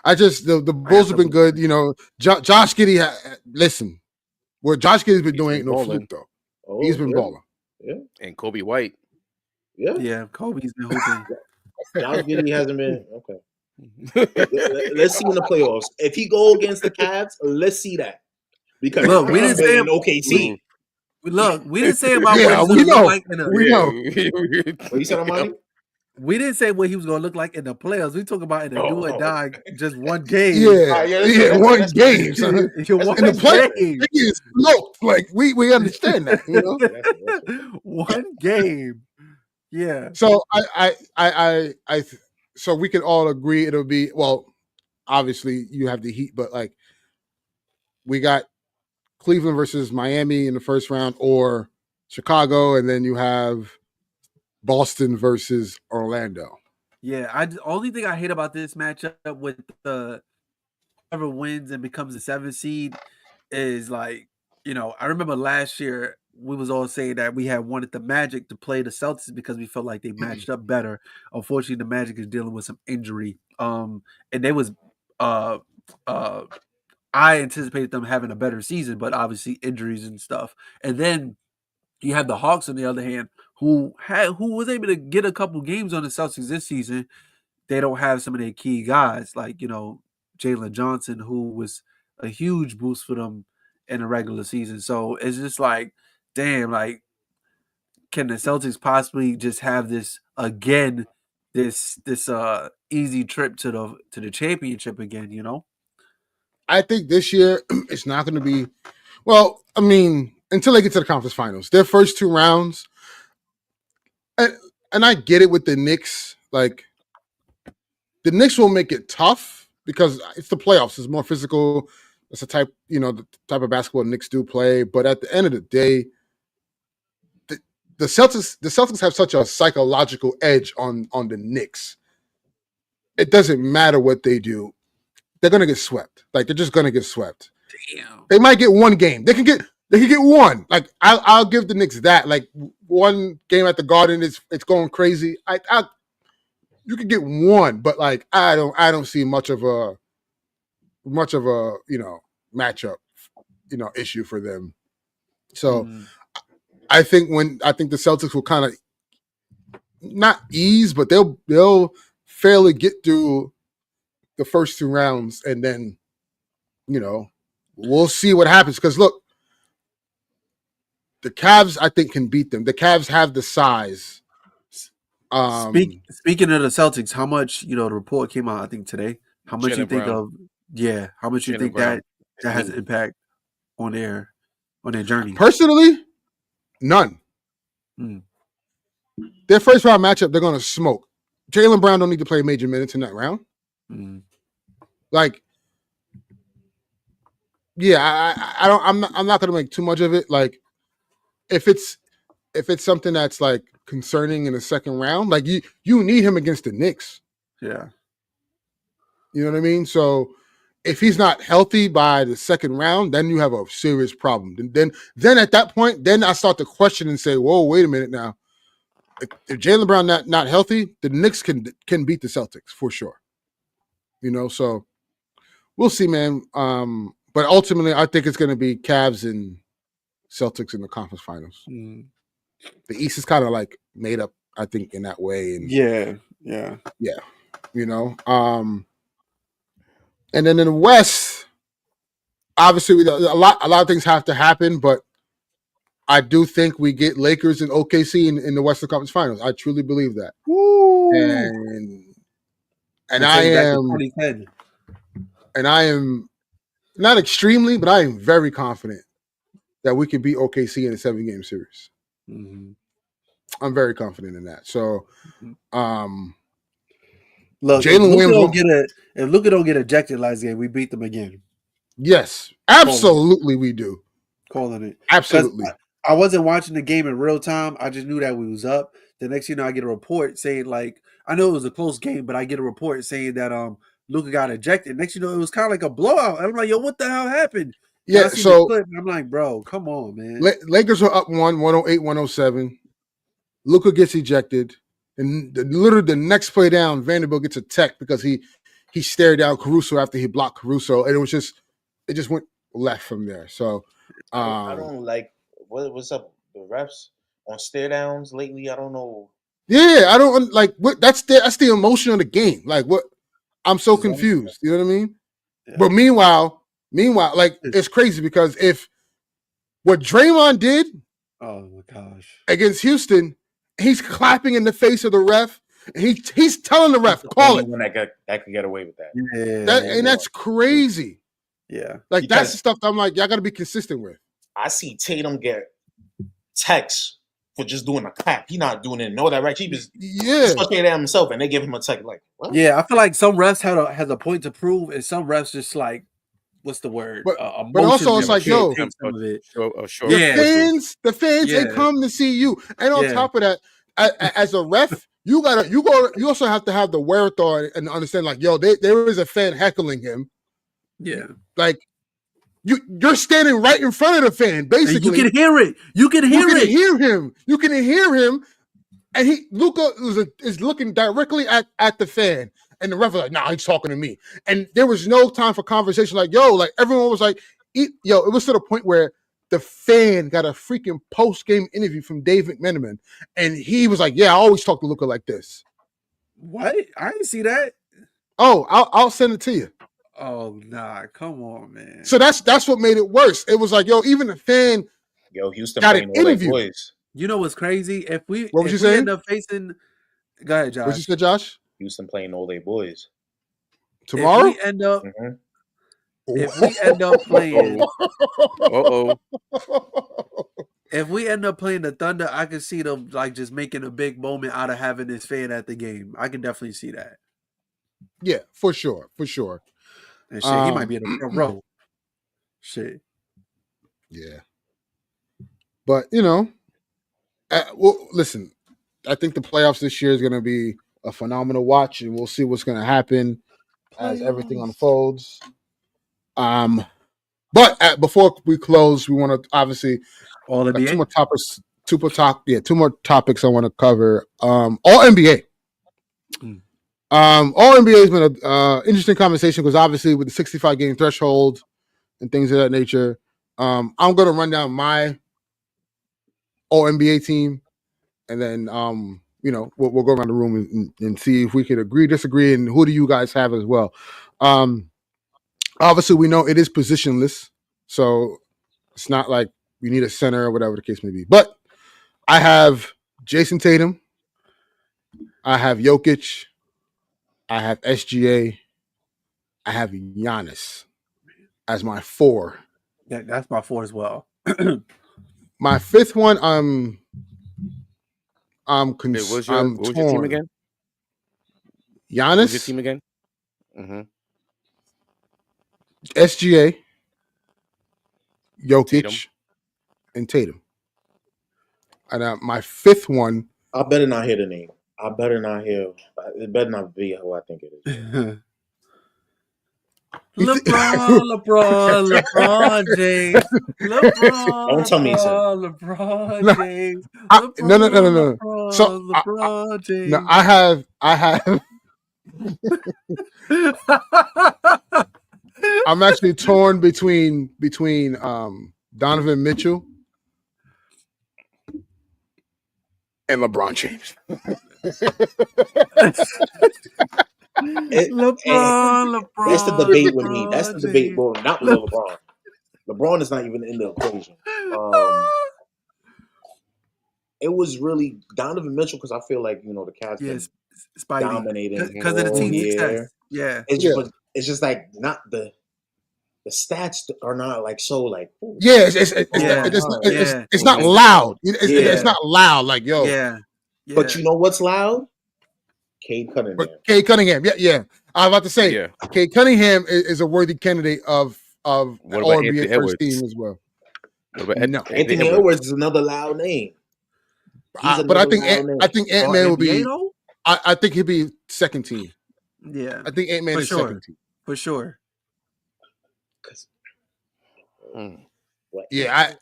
I just the Bulls have been good. You know, Josh Giddey. Listen, what Josh Giddey's been doing ain't no fluke though. He's been balling. Yeah, and Kobe White. Yeah, Kobe's been hooping. Josh Giddey hasn't been okay. Let's see in the playoffs. If he go against the Cavs, let's see that. Because look, we didn't say OKC. Look, we didn't say about we know. What you said on money? We didn't say what he was going to look like in the playoffs. We talk about in a do or die, just one game. Yeah, that's one that's game, son. One In the play, game. he is smoked. Like we understand that, you know. One game. Yeah. So so we can all agree it'll be, well, obviously you have the Heat, but like we got Cleveland versus Miami in the first round, or Chicago, and then you have Boston versus Orlando. Yeah, only thing I hate about this matchup with the whoever wins and becomes the 7th seed is like, I remember last year we was all saying that we had wanted the Magic to play the Celtics because we felt like they matched up better. Unfortunately, the Magic is dealing with some injury. And they was I anticipated them having a better season, but obviously injuries and stuff. And then you have the Hawks on the other hand, who was able to get a couple games on the Celtics this season. They don't have some of their key guys like, Jalen Johnson, who was a huge boost for them in the regular season. So it's just like, damn, like, can the Celtics possibly just have this again, this easy trip to the championship again, I think this year it's not going to be, well, I mean, until they get to the conference finals. Their first 2 rounds, and I get it with the Knicks, like the Knicks will make it tough because it's the playoffs. It's more physical. It's the type of basketball the Knicks do play. But at the end of the day, the Celtics have such a psychological edge on the Knicks. It doesn't matter what they do. They're gonna get swept. Like they're just gonna get swept. Damn. They might get one game. They can get one. Like I'll give the Knicks that. Like one game at the Garden it's going crazy. You could get one, but like I don't see much of a matchup issue for them. So I think the Celtics will kind of not ease, but they'll fairly get through the first 2 rounds, and then we'll see what happens. Because look, the Cavs I think can beat them. The Cavs have the size. Speaking of the Celtics, how much the report came out I think today? How much you think of? Yeah, how much you think that has an impact on their journey? Personally, none. Their first round matchup, they're going to smoke. Jaylen Brown don't need to play major minutes in that round. Like, yeah, I don't. I'm not going to make too much of it. Like, if it's something that's like concerning in the second round, like you need him against the Knicks. Yeah, you know what I mean. So if he's not healthy by the second round, then you have a serious problem. Then at that point, then I start to question and say, whoa, wait a minute now. If Jaylen Brown not healthy, the Knicks can beat the Celtics for sure. So we'll see, man. But ultimately, I think it's going to be Cavs and Celtics in the conference finals. The East is kind of like made up, I think, in that way. And yeah. And then in the West, obviously, a lot of things have to happen, but I do think we get Lakers and OKC in the Western Conference Finals. I truly believe that. Woo! And I am not extremely, but I am very confident that we can beat OKC in a 7-game series. I'm very confident in that. So, look, if Luka don't get ejected last game, we beat them again. Yes, absolutely, we do. Calling it. Absolutely. I wasn't watching the game in real time. I just knew that we was up. The next I get a report saying like, I know it was a close game, but I get a report saying that Luka got ejected. Next it was kind of like a blowout. And I'm like, yo, what the hell happened? Yeah, so and I'm like, bro, come on, man. Lakers are up 108-107. Luka gets ejected. And literally the next play down, Vanderbilt gets a tech because he stared down Caruso after he blocked Caruso. And it just went left from there. So I don't like what's up the refs on stare downs lately. I don't know. Yeah, I don't like what that's the emotion of the game. Like what I'm so confused. You know what I mean? Yeah. But meanwhile, like it's crazy because if what Draymond did oh my gosh against Houston, he's clapping in the face of the ref. And he's telling the ref, call it. Anyone that could get away with that. Yeah, And that's crazy. yeah. Like, Because that's the stuff that I'm like, y'all got to be consistent with. I see Tatum get texts for just doing a clap. He not doing it in no direction. He just frustrated at himself, and they give him a text like, what? Yeah, I feel like some refs has a point to prove, and some refs just like, what's the word? But also it's like, yo, the fans ain't come to see you. And on top of that, as a ref, you also have to have the wherewithal and understand, like, yo, there is a fan heckling him. Yeah, like you're standing right in front of the fan, basically. And you can hear it. You can hear him. You can hear him, and Luka is looking directly at the fan, and the ref was like, "Nah, he's talking to me." And there was no time for conversation. Like, yo, like everyone was like, it was to the point where the fan got a freaking post-game interview from Dave McMenamin, and he was like, "Yeah, I always talk to Luka like this." What? I didn't see that. Oh, I'll send it to you. Oh, nah, come on, man. So that's what made it worse. It was like, yo, even the fan, Houston got an interview. You know what's crazy? What was you saying? End up facing, go ahead, Josh. What you said, Josh? Houston playing all their boys tomorrow. If we end up playing, if we end up playing the Thunder, I can see them like just making a big moment out of having this fan at the game. I can definitely see that. Yeah, for sure. And shit, he might be in the front row. Shit. Yeah. But, well, listen, I think the playoffs this year is going to be a phenomenal watch, and we'll see what's going to happen as everything unfolds. But before we close, we want to obviously all NBA. Two more topics I want to cover. All NBA. All NBA has been an interesting conversation because obviously with the 65 game threshold and things of that nature, I'm going to run down my All NBA team, and then we'll go around the room and see if we could agree, disagree, and who do you guys have as well. Obviously, we know it is positionless, so it's not like we need a center or whatever the case may be. But I have Jason Tatum, I have Jokic, I have SGA, I have Giannis as my 4. Yeah, that's my 4 as well. My 5th one, I'm torn. What's your team again? Giannis. What's your team again? SGA, Jokic, and Tatum. And my 5th one, I better not hear the name. I better not hear. It better not be who I think it is. LeBron James. Don't tell me so. LeBron James. No. So LeBron James. No, I have. I'm actually torn between Donovan Mitchell and LeBron James. LeBron. That's the debate with me. That's the debate. Well, not with LeBron. LeBron is not even in the equation. It was really Donovan Mitchell because I feel like the Cavs been dominating because of the team success. Yeah, it's just like not the stats are not like so like. Ooh. Yeah, it's not loud. It's not loud like yo. Yeah. But you know what's loud? Cade Cunningham. Yeah. I was about to say, Cade Cunningham is a worthy candidate of All NBA first team as well. Anthony Edwards is another loud name. But I think Ant-Man will be. I think he'll be second team. Yeah, I think Ant-Man is second team for sure. Yeah,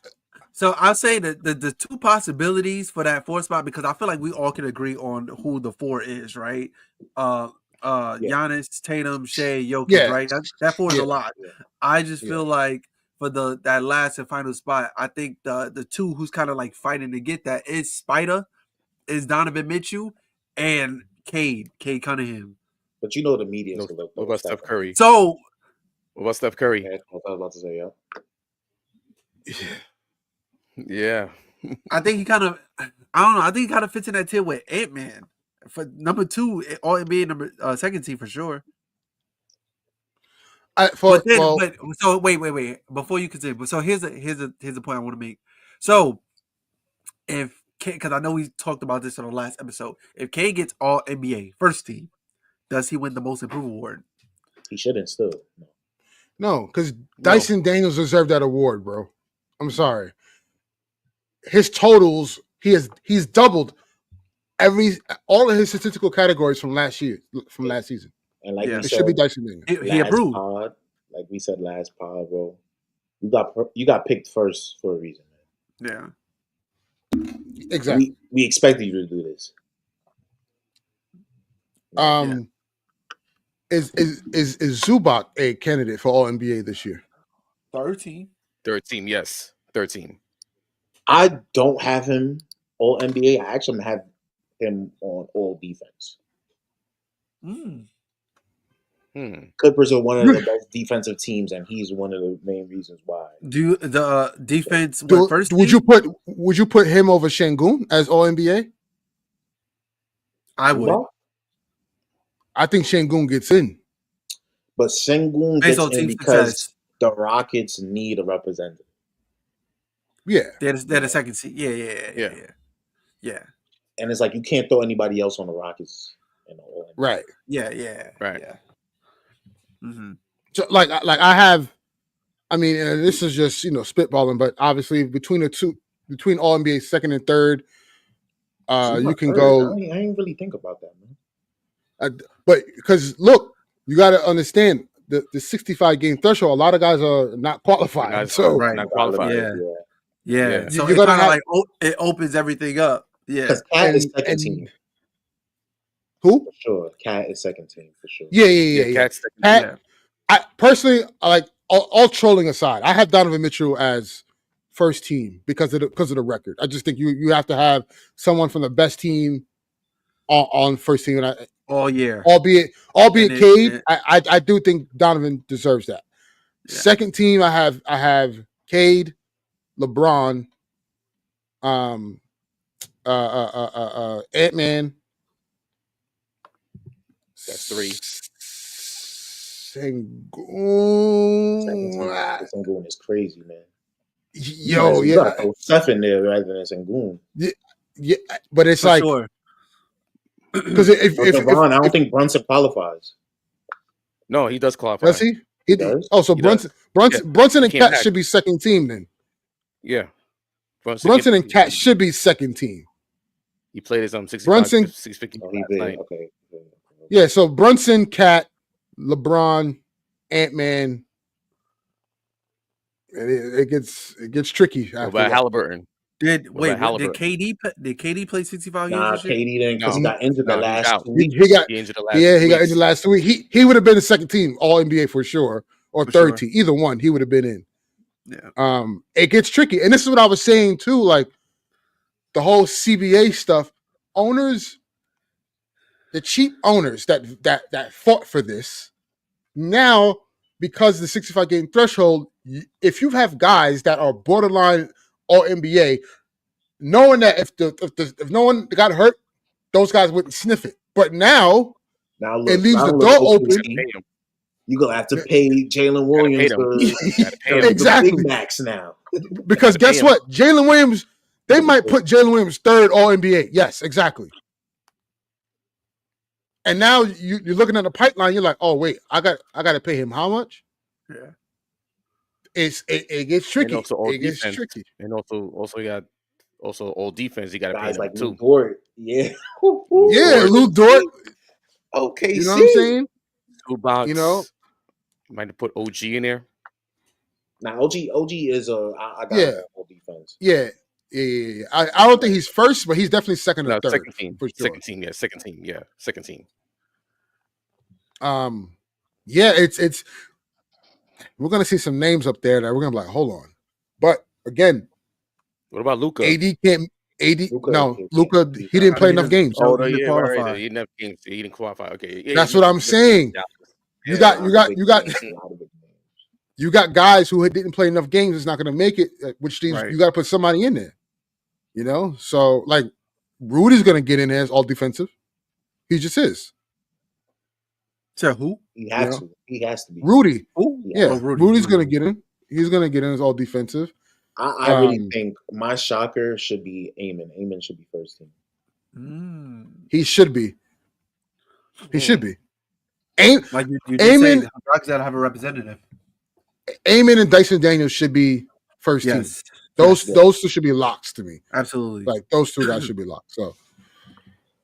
So I'll say that the 2 possibilities for that 4th spot, because I feel like we all can agree on who the 4 is, right? Giannis, Tatum, Shea, Jokic, right? That 4 is a lot. I just feel like for that last and final spot, I think the 2 who's kind of like fighting to get that is Donovan Mitchell and Cade Cunningham. But the media. What about Steph Curry? So what about Steph Curry? I was about to say, yeah. I think he kind of, I don't know. I think he kind of fits in that tier with Ant-Man. For number 2, All NBA number second team for sure. Wait. Before you continue, so here's a point I want to make. So if because I know we talked about this in the last episode, if K gets All NBA first team, does he win the Most Improved award? He shouldn't still. No, because Dyson Daniels deserved that award, bro. I'm sorry. His totals, he's doubled all of his statistical categories from last season. And like we it said, should be Dyson Daniels. He approved. Like we said last pod, bro. You got picked first for a reason, man. Yeah. Exactly. We expected you to do this. Is Zubac a candidate for All NBA this year? Third team, yes. Third team. I don't have him All NBA. I actually have him on All Defense. Clippers are one of the best defensive teams, and he's one of the main reasons why. Do the defense first? Would you put him over Şengün as All NBA? I would. I think Şengün gets in, but Şengün gets in because the Rockets need a representative. Yeah, they're the second seed. Yeah. And it's like you can't throw anybody else on the Rockets. Right. Yeah. Right. Yeah. Mm-hmm. So like I have, I mean, and this is just spitballing, but obviously between All NBA second and third, you can go. I didn't really think about that, man. But because look, you got to understand the 65 game threshold. A lot of guys are not qualified, not qualified. Yeah. So you gotta like it opens everything up. Yeah, because Cat is second team. Who? For sure, Cat is second team for sure. Yeah. Cat, I personally like all trolling aside. I have Donovan Mitchell as first team because of the record. I just think you have to have someone from the best team on first team. And all year, albeit Cade. I do think Donovan deserves that. Yeah. Second team, I have Cade, LeBron, Ant-Man. That's 3. Şengün is crazy, man. Yo, you gotta throw Steph in there rather than Şengün. Yeah, but it's for sure. Because if LeBron, I don't think Brunson qualifies. No, he does qualify. Does he? He does. Oh, so Brunson and Cat should be second team then. Yeah, Brunson and Cat should be second team. He played his 650 last night. Okay. Yeah, so Brunson, Cat, LeBron, Ant-Man. It gets tricky. What about Halliburton? Did KD play 65 games? Nah, KD didn't because he got injured the last 2 weeks. He got injured the last 2 weeks. He would have been the second team All NBA for sure, or third team. Either one, he would have been in. Yeah. It gets tricky, and this is what I was saying too. Like the whole CBA stuff, owners, the cheap owners that fought for this, now because the 65 game threshold, if you have guys that are borderline All NBA, knowing that if no one got hurt, those guys wouldn't sniff it. But now it leaves the door open. You're gonna have to pay Jalen Williams exactly big max now. Because guess what? Jalen Williams, they might put Jalen Williams third All NBA. Yes, exactly. And now you're looking at the pipeline. You're like, oh wait, I got to pay him how much? Yeah. It gets tricky. It gets tricky. And also you got all defense. You got to pay them like too. Lou Dort. Yeah. Lou Dort. Okay, you know what I'm saying? Zubac. Might have put OG in there. Now OG is I got all defense. Yeah. I don't think he's first, but he's definitely second or third. Second team. For sure. Second team. Second team. It's we're gonna see some names up there that we're gonna be like, hold on. But again, what about Luka? AD can't. Luka. He didn't play enough games. Oh, he didn't qualify. He didn't qualify. Okay, that's what I'm saying. You got guys who didn't play enough games. It's not going to make it. Which you got to put somebody in there. So like Rudy's going to get in there as all defensive. He just is. So who? He You has know, to. He has to be. Rudy. Who? Yeah. Yeah, Oh, Rudy. Rudy's gonna Rudy. get in. He's gonna get in. It's all defensive. I really think my shocker should be Amon. Amon should be first team. He should be. He should be. Like you just say, Amon, the Rockets gotta have a representative. Amon and Dyson Daniels should be first team. Yes. Those Yes. those two should be locks to me. Absolutely. Like those two guys should be locked. So,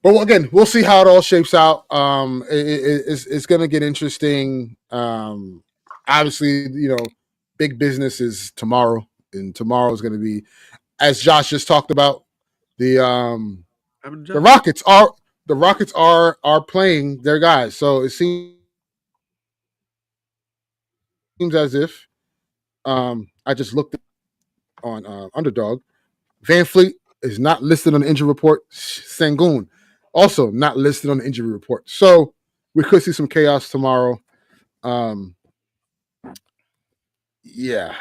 but again, we'll see how it all shapes out. It's going to get interesting. Obviously, big business is tomorrow, and tomorrow is going to be, as Josh just talked about, the Rockets are playing their guys. So it seems as if I just looked on Underdog. Van Fleet is not listed on the injury report. Sengun also not listed on the injury report. So we could see some chaos tomorrow. Yeah.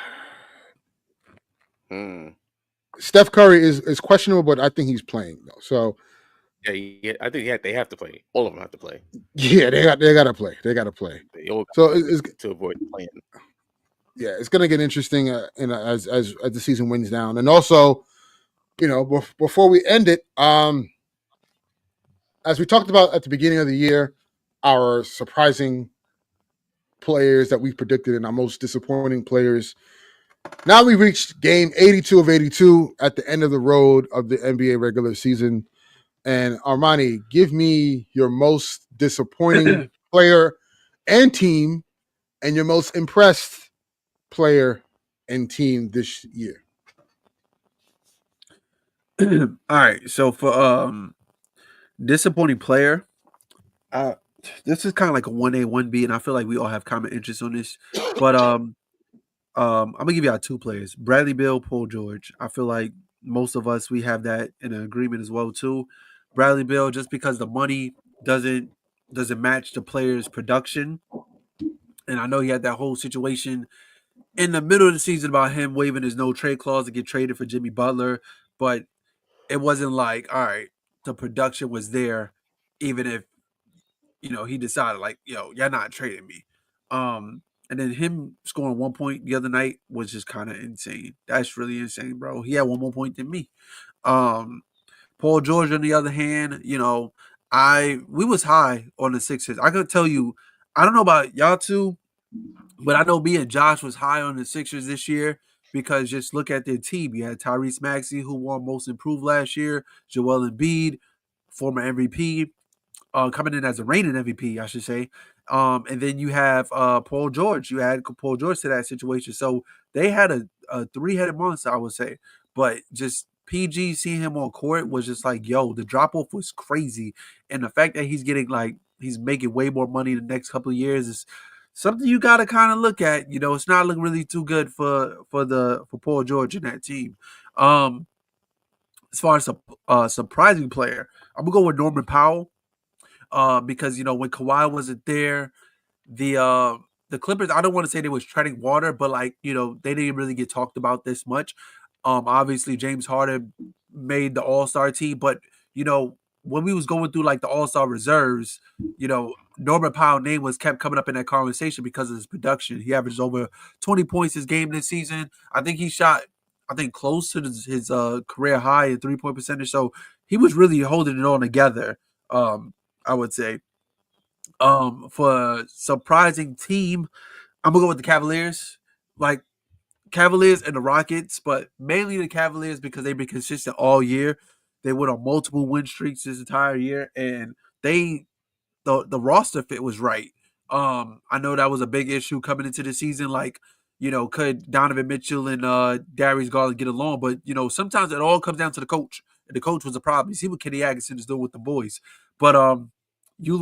Steph Curry is questionable, but I think he's playing though. So yeah, I think they have to play. All of them have to play. Yeah, they got to play. They got to play. So it's to avoid playing. Yeah, it's going to get interesting as the season winds down, and also, before we end it, as we talked about at the beginning of the year, our surprising players that we predicted and our most disappointing players. Now we reached game 82 of 82 at the end of the road of the NBA regular season. And Armani, give me your most disappointing player and team and your most impressed player and team this year. All right. So for disappointing player, this is kind of like a 1A, 1B, and I feel like we all have common interest on this. But I'm gonna give you out two players: Bradley Beal, Paul George. I feel like most of us we have that in an agreement as well too. Bradley Beal, just because the money doesn't match the player's production, and I know he had that whole situation in the middle of the season about him waiving his no trade clause to get traded for Jimmy Butler, but it wasn't like, all right, the production was there, even if he decided like, you're not trading me. And then him scoring 1 point the other night was just kind of insane. That's really insane, bro. He had one more point than me. Paul George, on the other hand, we was high on the Sixers. I could tell you, I don't know about y'all two, but I know me and Josh was high on the Sixers this year because just look at their team. You had Tyrese Maxey, who won Most Improved last year, Joel Embiid, former MVP, coming in as a reigning MVP, I should say. And then you have Paul George. You add Paul George to that situation. So they had a three-headed monster, I would say. But just PG seeing him on court was just like, yo, the drop-off was crazy. And the fact that he's making way more money in the next couple of years is something you got to kind of look at. It's not looking really too good for Paul George and that team. As far as a surprising player, I'm going to go with Norman Powell. Because when Kawhi wasn't there, the Clippers, I don't want to say they was treading water, but they didn't really get talked about this much. Obviously James Harden made the All-Star team, but when we was going through like the All-Star reserves, Norman Powell's name was kept coming up in that conversation because of his production. He averaged over 20 points his game this season. I think he shot close to his career high in 3-point percentage. So he was really holding it all together. I would say. For surprising team, I'm gonna go with the Cavaliers. Like Cavaliers and the Rockets, but mainly the Cavaliers because they've been consistent all year. They went on multiple win streaks this entire year, and the roster fit was right. I know that was a big issue coming into the season. Like, could Donovan Mitchell and Darius Garland get along? But sometimes it all comes down to the coach, and the coach was a problem. You see what Kenny Atkinson is doing with the boys, but you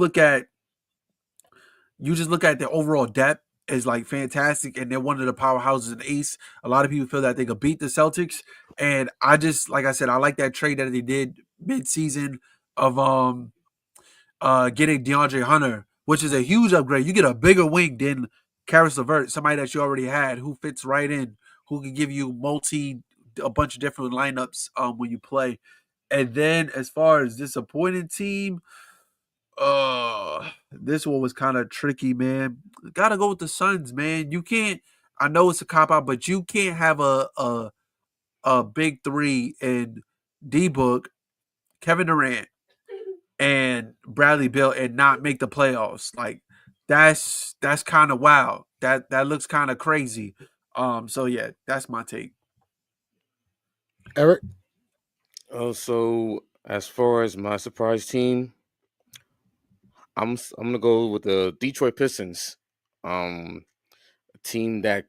just look at their overall depth is like fantastic, and they're one of the powerhouses in the East. A lot of people feel that they could beat the Celtics, and I just, like I said, I like that trade that they did mid-season of getting DeAndre Hunter, which is a huge upgrade. You get a bigger wing than Karis LeVert, somebody that you already had who fits right in, who can give you a bunch of different lineups when you play. And then as far as disappointing team, This one was kind of tricky, man. Gotta go with the Suns, man. You can't. I know it's a cop out, but you can't have a big three in D Book, Kevin Durant, and Bradley Beal and not make the playoffs. Like that's kind of wild. That looks kind of crazy. So yeah, that's my take. Eric, So as far as my surprise team, I'm gonna go with the Detroit Pistons, a team that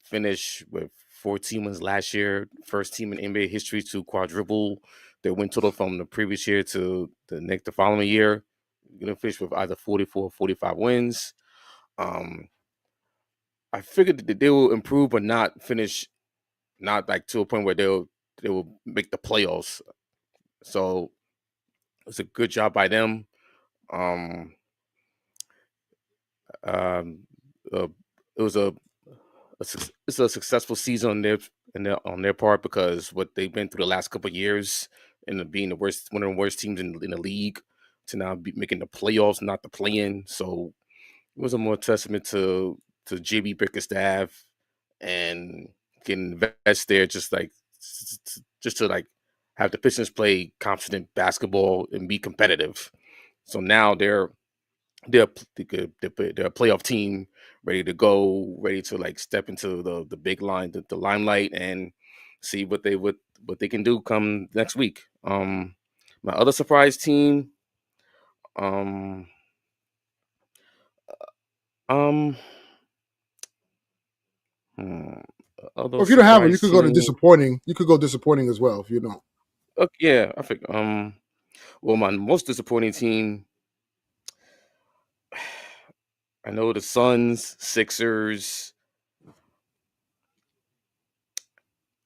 finished with 14 wins last year, first team in NBA history to quadruple their win total from the previous year to the following year. Gonna finish with either 44 or 45 wins. Um, I figured that they will improve, but not like to a point where they will make the playoffs. So it's a good job by them. Um, um, uh, it was it's a successful season on their part because what they've been through the last couple of years and being one of the worst teams in the league to now be making the playoffs, not the play-in. So it was a more testament to JB Bickerstaff and getting invest there, just to like have the Pistons play confident basketball and be competitive. So now they're they're a playoff team, ready to go, ready to like step into the big the limelight, and see what they can do come next week. My other surprise team, um, um, hmm, other or if you don't have one, you surprise could go to team. disappointing. You could go disappointing as well if you don't. Yeah, I think. Well, my most disappointing team, I know the Suns, Sixers.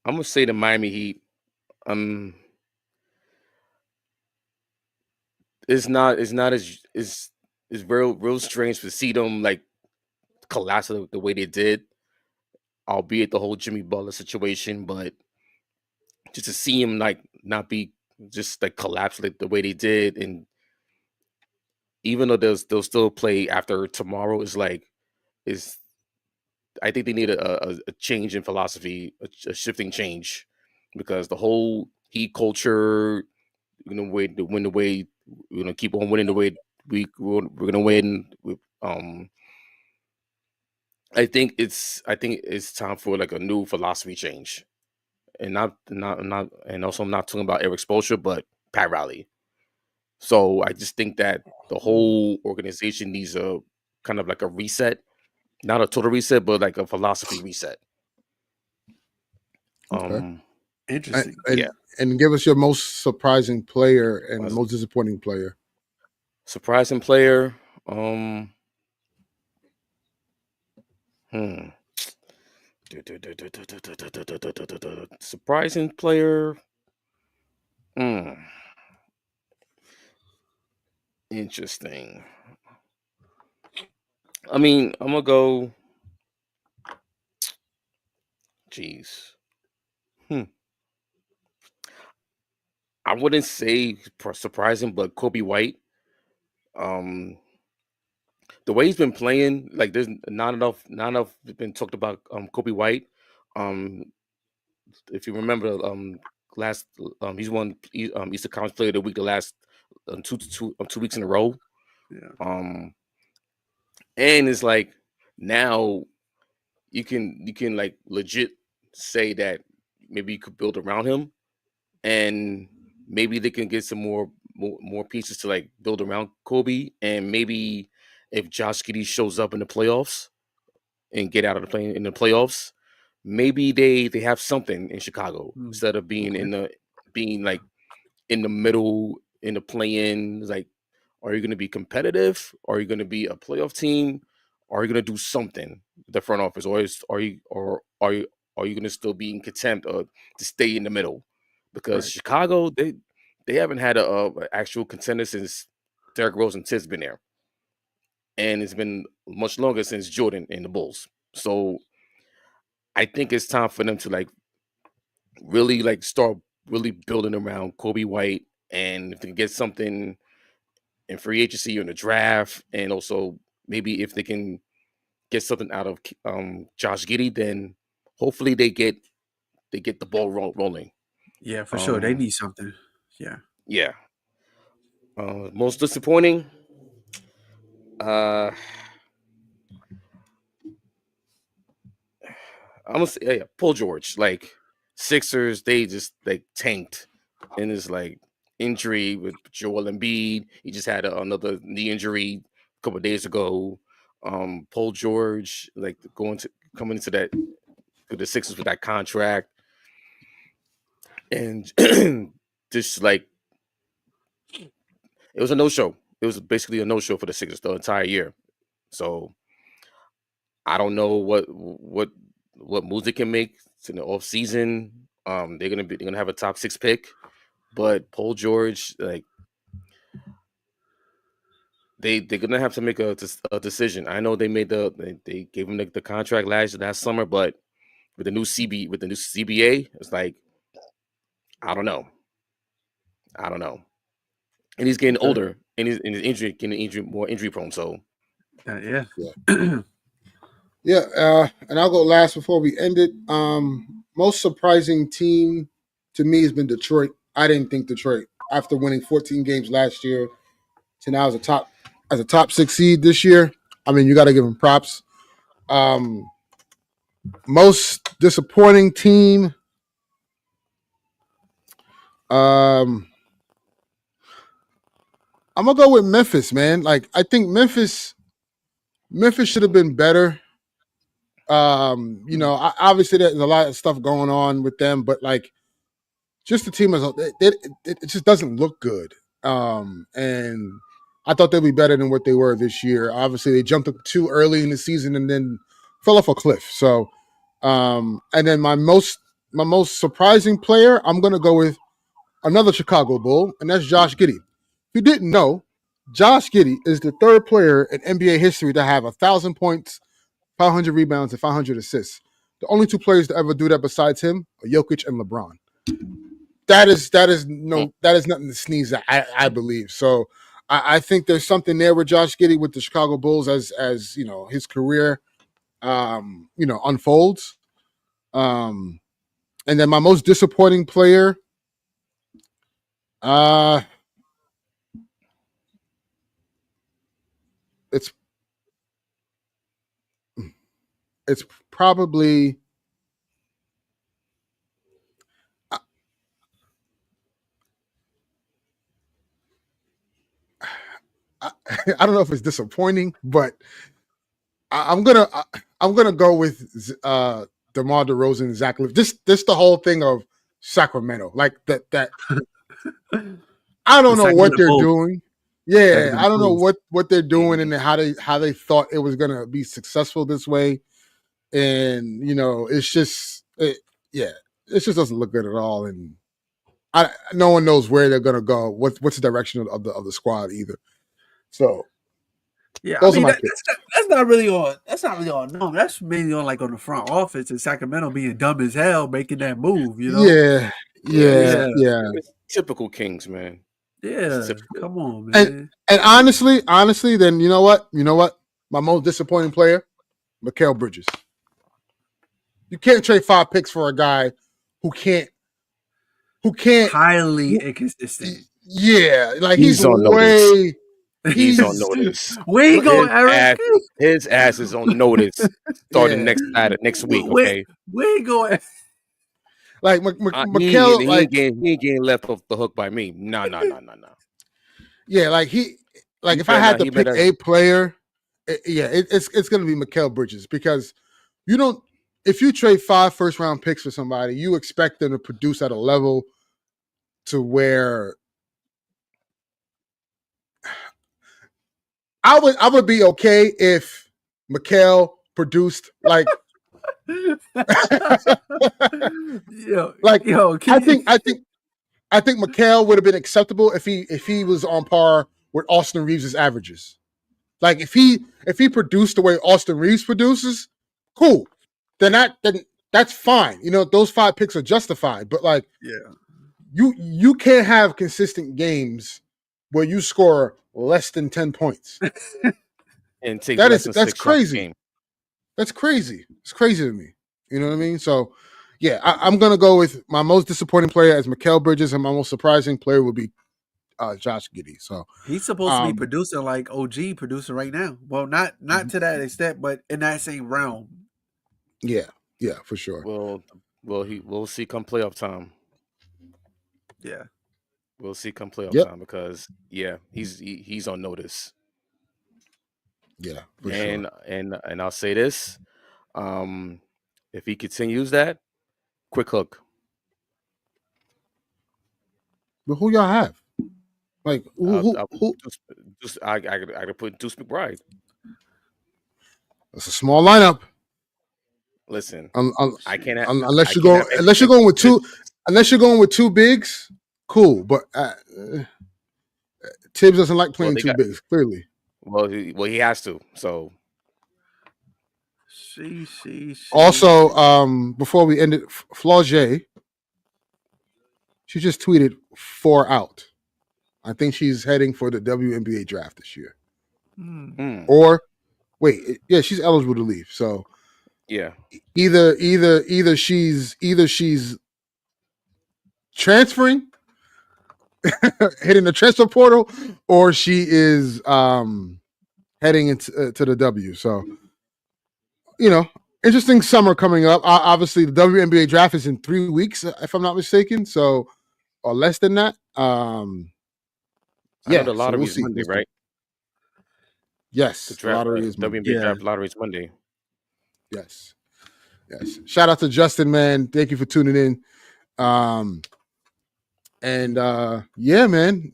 I'm gonna say the Miami Heat. Um, it's not as it's real strange to see them like collapse the way they did, albeit the whole Jimmy Butler situation, but just to see him like not be just like collapse like the way they did, and even though they'll still play after tomorrow is I think they need a change in philosophy, a shifting change, because the whole Heat culture, way to win the way, keep on winning the way we're gonna win. I think it's time for like a new philosophy change, and and also I'm not talking about Eric Spoelstra, but Pat Riley. So I just think that the whole organization needs a kind of like a reset, not a total reset, but like a philosophy reset. Okay, Um, and Interesting. yeah, and give us your most surprising player and my most disappointing player. surprising player. Um, hmm. Surprising player. Hmm. Interesting. I mean, I'm gonna go. Jeez. Hmm. I wouldn't say surprising, but Kobe White. Um, the way he's been playing, like there's not enough has been talked about Kobe White. Um, if you remember, last he's won Eastern Conference Player of the Week the last 2 weeks in a row. Yeah. Um, and it's like now you can like legit say that maybe you could build around him, and maybe they can get some more pieces to like build around Kobe, and maybe if Josh Giddey shows up in the playoffs and get out of the play in the playoffs, maybe they have something in Chicago Mm, instead of okay. being like in the middle in the play-in. Like, are you going to be competitive? Are you going to be a playoff team? Are you going to do something with the front office, are you going to still be in contempt or to stay in the middle? Because Right. Chicago, they haven't had a actual contender since Derrick Rose and Tibbs been there, and it's been much longer since Jordan and the Bulls. So I think it's time for them to like really like start really building around Kobe White, and if they can get something in free agency or in the draft, and also maybe if they can get something out of Josh Giddey, then hopefully they get the ball rolling. Yeah, for sure. They need something. Yeah. Yeah. Most disappointing. I'm gonna say Paul George. Like Sixers, they just like tanked, and it's like injury with Joel Embiid. He just had another knee injury a couple of days ago. Paul George, like coming into that to the Sixers with that contract, and just like it was a no show. It was basically a no show for the Sixers the entire year. So I don't know what moves they can make in the off season. They're gonna have a top 6 pick, but Paul George, like they're gonna have to make a decision. I know they gave him the contract last summer, but with the new CBA, it's like I don't know, and he's getting older, and he's more injury prone. So Yeah. Yeah, and I'll go last before we end it. Most surprising team to me has been Detroit. I didn't think Detroit, after winning 14 games last year, to now as a top 6 seed this year. I mean, you got to give them props. Most disappointing team. I'm gonna go with Memphis, man. Like I think Memphis should have been better. Obviously there's a lot of stuff going on with them, but like just the team as a it just doesn't look good. And I thought they'd be better than what they were this year. Obviously, they jumped up too early in the season and then fell off a cliff. So, and then my most surprising player, I'm gonna go with another Chicago Bull, and that's Josh Giddey. If you didn't know, Josh Giddey is the 3rd player in NBA history to have 1,000 points, 500 rebounds, and 500 assists. The only 2 players to ever do that besides him are Jokic and LeBron. That is nothing to sneeze at, I believe. So I think there's something there with Josh Giddey with the Chicago Bulls as his career unfolds. And then my most disappointing player, it's probably I don't know if it's disappointing, but I'm gonna go with DeMar DeRozan, Zach LaVine. This the whole thing of Sacramento, like that. I don't know what they're doing. Yeah, I don't know what they're doing and how they thought it was gonna be successful this way, and it's just it just doesn't look good at all, and no one knows where they're gonna go. What's the direction of the squad either. So yeah, I mean that's not really on. That's not really on. No, that's mainly on like on the front office in Sacramento being dumb as hell making that move. Yeah. It's typical Kings, man. Yeah, come on, man. And honestly, then you know what? My most disappointing player, Mikal Bridges. You can't trade 5 picks for a guy who can't highly inconsistent. Yeah, like he's on notice. He's on notice. Where he going, Eric? His ass is on notice starting next week. Okay, where he going? Like Mikal, he ain't getting left off the hook by me. No. Yeah, like if I had to pick a player, it's gonna be Mikal Bridges, because if you trade 5 first-round picks for somebody, you expect them to produce at a level to where I would be okay if Mikal produced like I think Mikal would have been acceptable if he was on par with Austin Reeves' averages. Like if he produced the way Austin Reeves produces, cool. Then that's fine. Those 5 picks are justified. But like, you can't have consistent games where you score less than 10 points. And take less than 6 shots a crazy. game. That's crazy. It's crazy to me. You know what I mean? So, yeah, I'm going to go with my most disappointing player as Mikal Bridges, and my most surprising player would be Josh Giddey. So he's supposed to be producing like OG producing right now. Well, not to that extent, but in that same realm. Yeah, for sure. We'll see come playoff time. Yeah, we'll see come playoff time because he's on notice. Yeah, for sure. And I'll say this, if he continues that, quick hook. But who y'all have? Like who? I could put Deuce McBride. That's a small lineup. Listen, unless you're going with two bigs, cool. But Tibbs doesn't like playing two bigs. Clearly, he has to. So, also, before we end it, Flaugier, she just tweeted 4 out. I think she's heading for the WNBA draft this year. Or wait, she's eligible to leave. So yeah, either she's transferring, hitting the transfer portal, or she is heading into to the W. So interesting summer coming up. Obviously, the WNBA draft is in 3 weeks, if I'm not mistaken. So, or less than that. I know the lottery is Monday, right? Yes, the lottery is Monday. WNBA draft lottery is Monday. Yes. Shout out to Justin, man. Thank you for tuning in. Yeah, man.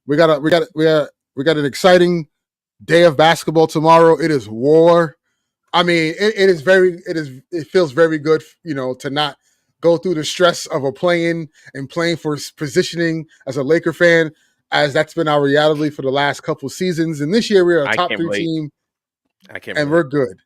We got an exciting day of basketball tomorrow. It is war. I mean, it feels very good, to not go through the stress of playing for positioning as a Laker fan, as that's been our reality for the last couple seasons. And this year we're a top 3 team. We're good.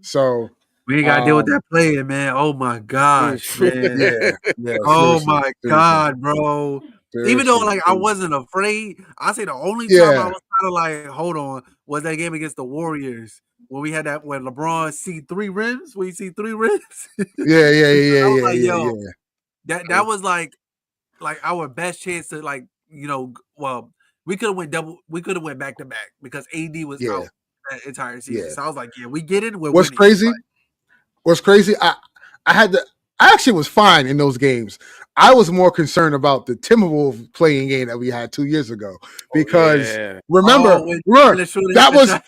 So we ain't gotta deal with that playing, man. Oh my gosh, man. Yeah. Oh my God, bro. Even though I wasn't afraid, I say the only time I was kind of like, hold on, was that game against the Warriors when we had that when LeBron see 3 rims. When you see 3 rims, yeah. I was like, yo, that was like our best chance to well, we could have went back to back because AD was out that entire season. So I was like, yeah, we get it. What's crazy? I actually was fine in those games. I was more concerned about the Timberwolves playing game that we had 2 years ago because remember that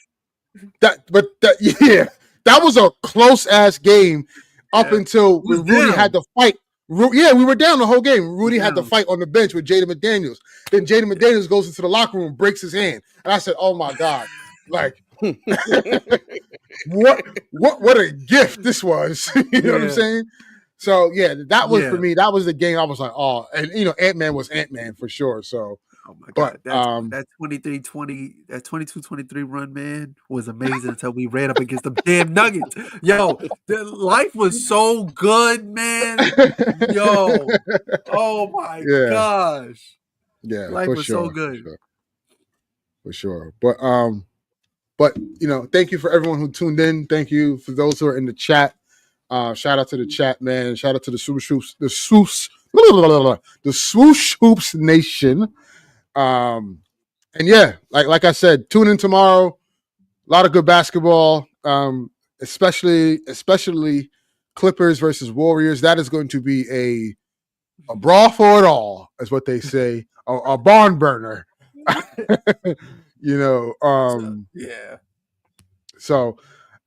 was a close ass game up until when Rudy had to fight. Yeah, we were down the whole game. Rudy had to fight on the bench with Jaden McDaniels. Then Jaden McDaniels goes into the locker room, breaks his hand, and I said, "Oh my God!" Like, what a gift this was. You know what I'm saying? So that was for me. That was the game. I was like, oh, and Ant-Man was Ant-Man for sure. So, oh my God, that 23-20, that 22-23 run, man, was amazing until we ran up against the damn Nuggets. Yo, life was so good, man. Yo, oh my gosh. Yeah, life was so good. For sure. But thank you for everyone who tuned in. Thank you for those who are in the chat. Shout out to the chat, man. Shout out to the Swoosh Hoops, the Swoosh Hoops Nation. And like I said, tune in tomorrow. A lot of good basketball. Especially Clippers versus Warriors. That is going to be a brawl for it all, is what they say. A barn burner. So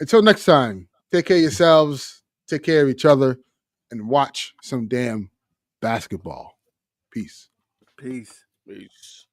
until next time, take care of yourselves, take care of each other, and watch some damn basketball. Peace. Peace. Peace.